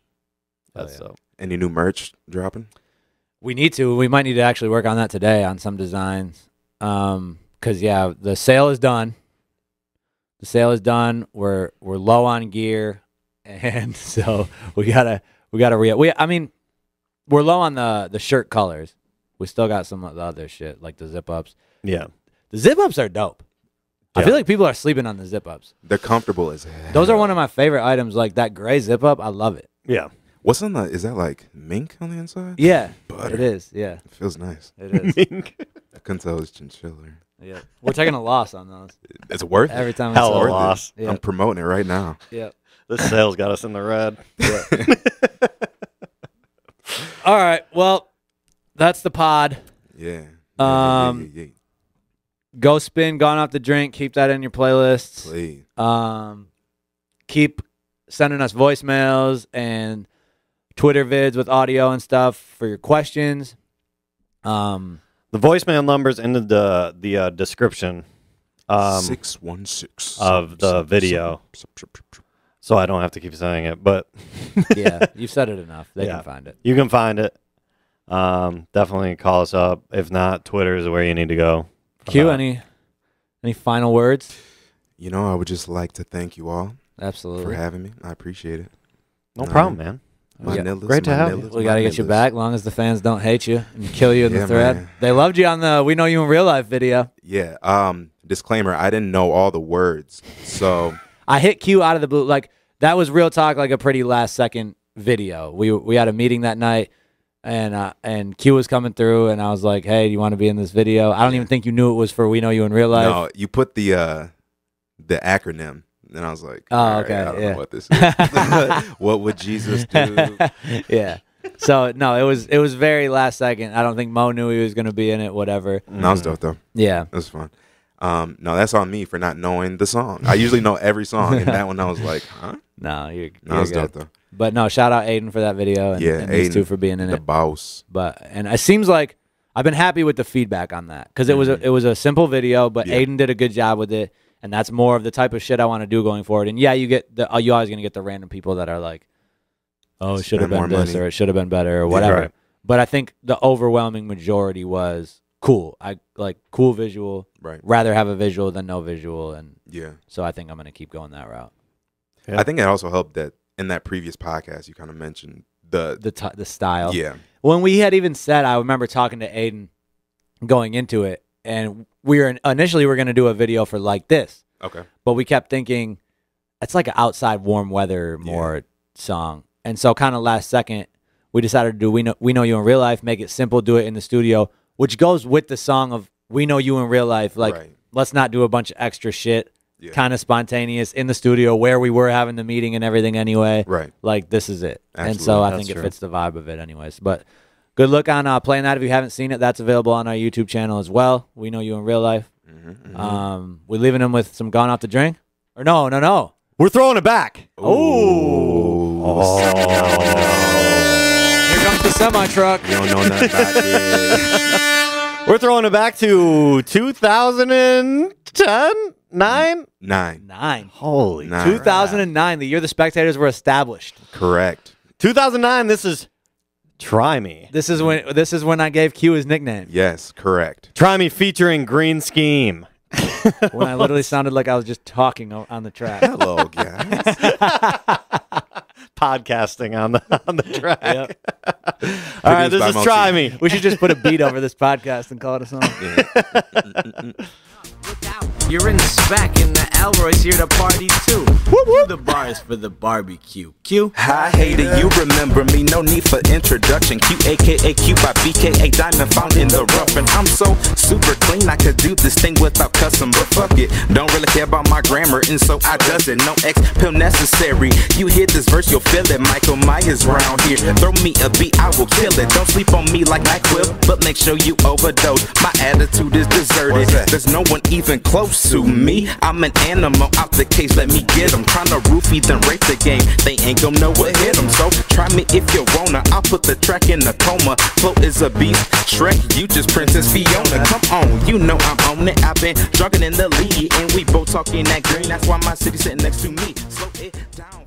that's dope. Any new merch dropping? We need to. We might need to actually work on that today on some designs. Because the sale is done. The sale is done. We're low on gear, and so we gotta I mean, we're low on the shirt colors. We still got some of the other shit like the zip ups. Yeah, the zip ups are dope. I feel like people are sleeping on the zip ups. They're comfortable as hell. Those are one of my favorite items. Like that gray zip up, I love it. Yeah. What's on the? Is that like mink on the inside? Yeah, butter. it is. Yeah, it feels nice. It is. Mink. I couldn't tell it was chinchilla. Yeah, we're taking a loss on those. It's worth every time. Hell it's a loss. Yeah. I'm promoting it right now. Yeah, this sale's got us in the red. Yeah. All right. Well, that's the pod. Yeah. Go spin, Gone Off the Drink. Keep that in your playlists. Please. Keep sending us voicemails and Twitter vids with audio and stuff for your questions. The voicemail number's in the description. 616 of the video, so I don't have to keep saying it. But yeah, you've said it enough. They can find it. You can find it. Definitely call us up. If not, Twitter is where you need to go. Q, any final words? You know, I would just like to thank you all. Absolutely. For having me. I appreciate it. No problem, man. Great to have you. We got to get you back, long as the fans don't hate you and kill you in the thread. Man. They loved you on the We Know You in Real Life video. Yeah. Disclaimer, I didn't know all the words, so I hit Q out of the blue. Like, that was real talk, like a pretty last-second video. We had a meeting that night, and Q was coming through, and I was like, hey, do you want to be in this video? I don't even think you knew it was for We Know You in Real Life. No, you put the acronym. And I was like, oh, okay, I don't know what this is. What would Jesus do? Yeah. So no, it was very last second. I don't think Mo knew he was going to be in it. Whatever. That was dope though. Yeah, it was fun. No, that's on me for not knowing the song. I usually know every song, and that one I was like, huh? No, you're was good. dope though. But no, shout out Aiden for that video, and, and these two for being in it. The boss. And it seems like I've been happy with the feedback on that because it was a simple video, but Aiden did a good job with it. And that's more of the type of shit I want to do going forward. And yeah, you always gonna get the random people that are like, "Oh, it should have been this, or it should have been better, or whatever." Right. But I think the overwhelming majority was cool. I like cool visual. Right. Rather have a visual than no visual, and yeah. So I think I'm gonna keep going that route. Yeah. I think it also helped that in that previous podcast you kind of mentioned the style. Yeah. When we had even said, I remember talking to Aiden going into it. And we were initially going to do a video for like this. Okay. But we kept thinking it's like an outside warm weather more song. And so kind of last second, we decided to do We Know You in Real Life, make it simple, do it in the studio, which goes with the song of We Know You in Real Life. Like, let's not do a bunch of extra shit, kind of spontaneous in the studio where we were having the meeting and everything anyway. Right. Like, this is it. Absolutely. And so I think it fits the vibe of it anyways. But good look on playing that. If you haven't seen it, that's available on our YouTube channel as well. We Know You in Real Life. We're leaving them with some Gone Off the Drink? Or no. We're throwing it back. Oh. Here comes the semi-truck. You don't know nothing about this. We're throwing it back to 2010? 9? Holy. 2009, the year the Specktators were established. Correct. 2009, this is Try Me. This is when I gave Q his nickname. Yes, correct. Try Me featuring Green Scheme. When I literally sounded like I was just talking on the track. Hello, guys. Podcasting on the track. Yep. All right, this is Try Me. We should just put a beat over this podcast and call it a song. You're in the Speck and the Elroy's here to party too. QTheBars for the barbecue. Q. Hi, hater, you remember me, no need for introduction. Q, aka Q by BKA, diamond found in the rough. And I'm so super clean, I could do this thing without cussing, but fuck it. Don't really care about my grammar, and so I does it. No X-pill necessary. You hear this verse, you'll feel it. Michael Myers round here. Throw me a beat, I will kill it. Don't sleep on me like NyQuil, but make sure you overdose. My attitude is deserted. There's no one even close to me. I'm an animal out the case, let me get them. Tryna roofie then rape the game, they ain't gonna know what hit them. So try me if you wanna, I'll put the track in a coma. Flow is a beast, Shrek, you just Princess Fiona. Come on, you know I'm on it. I've been jogging in the lead, and we both talking that green. That's why my city's sitting next to me. Slow it down.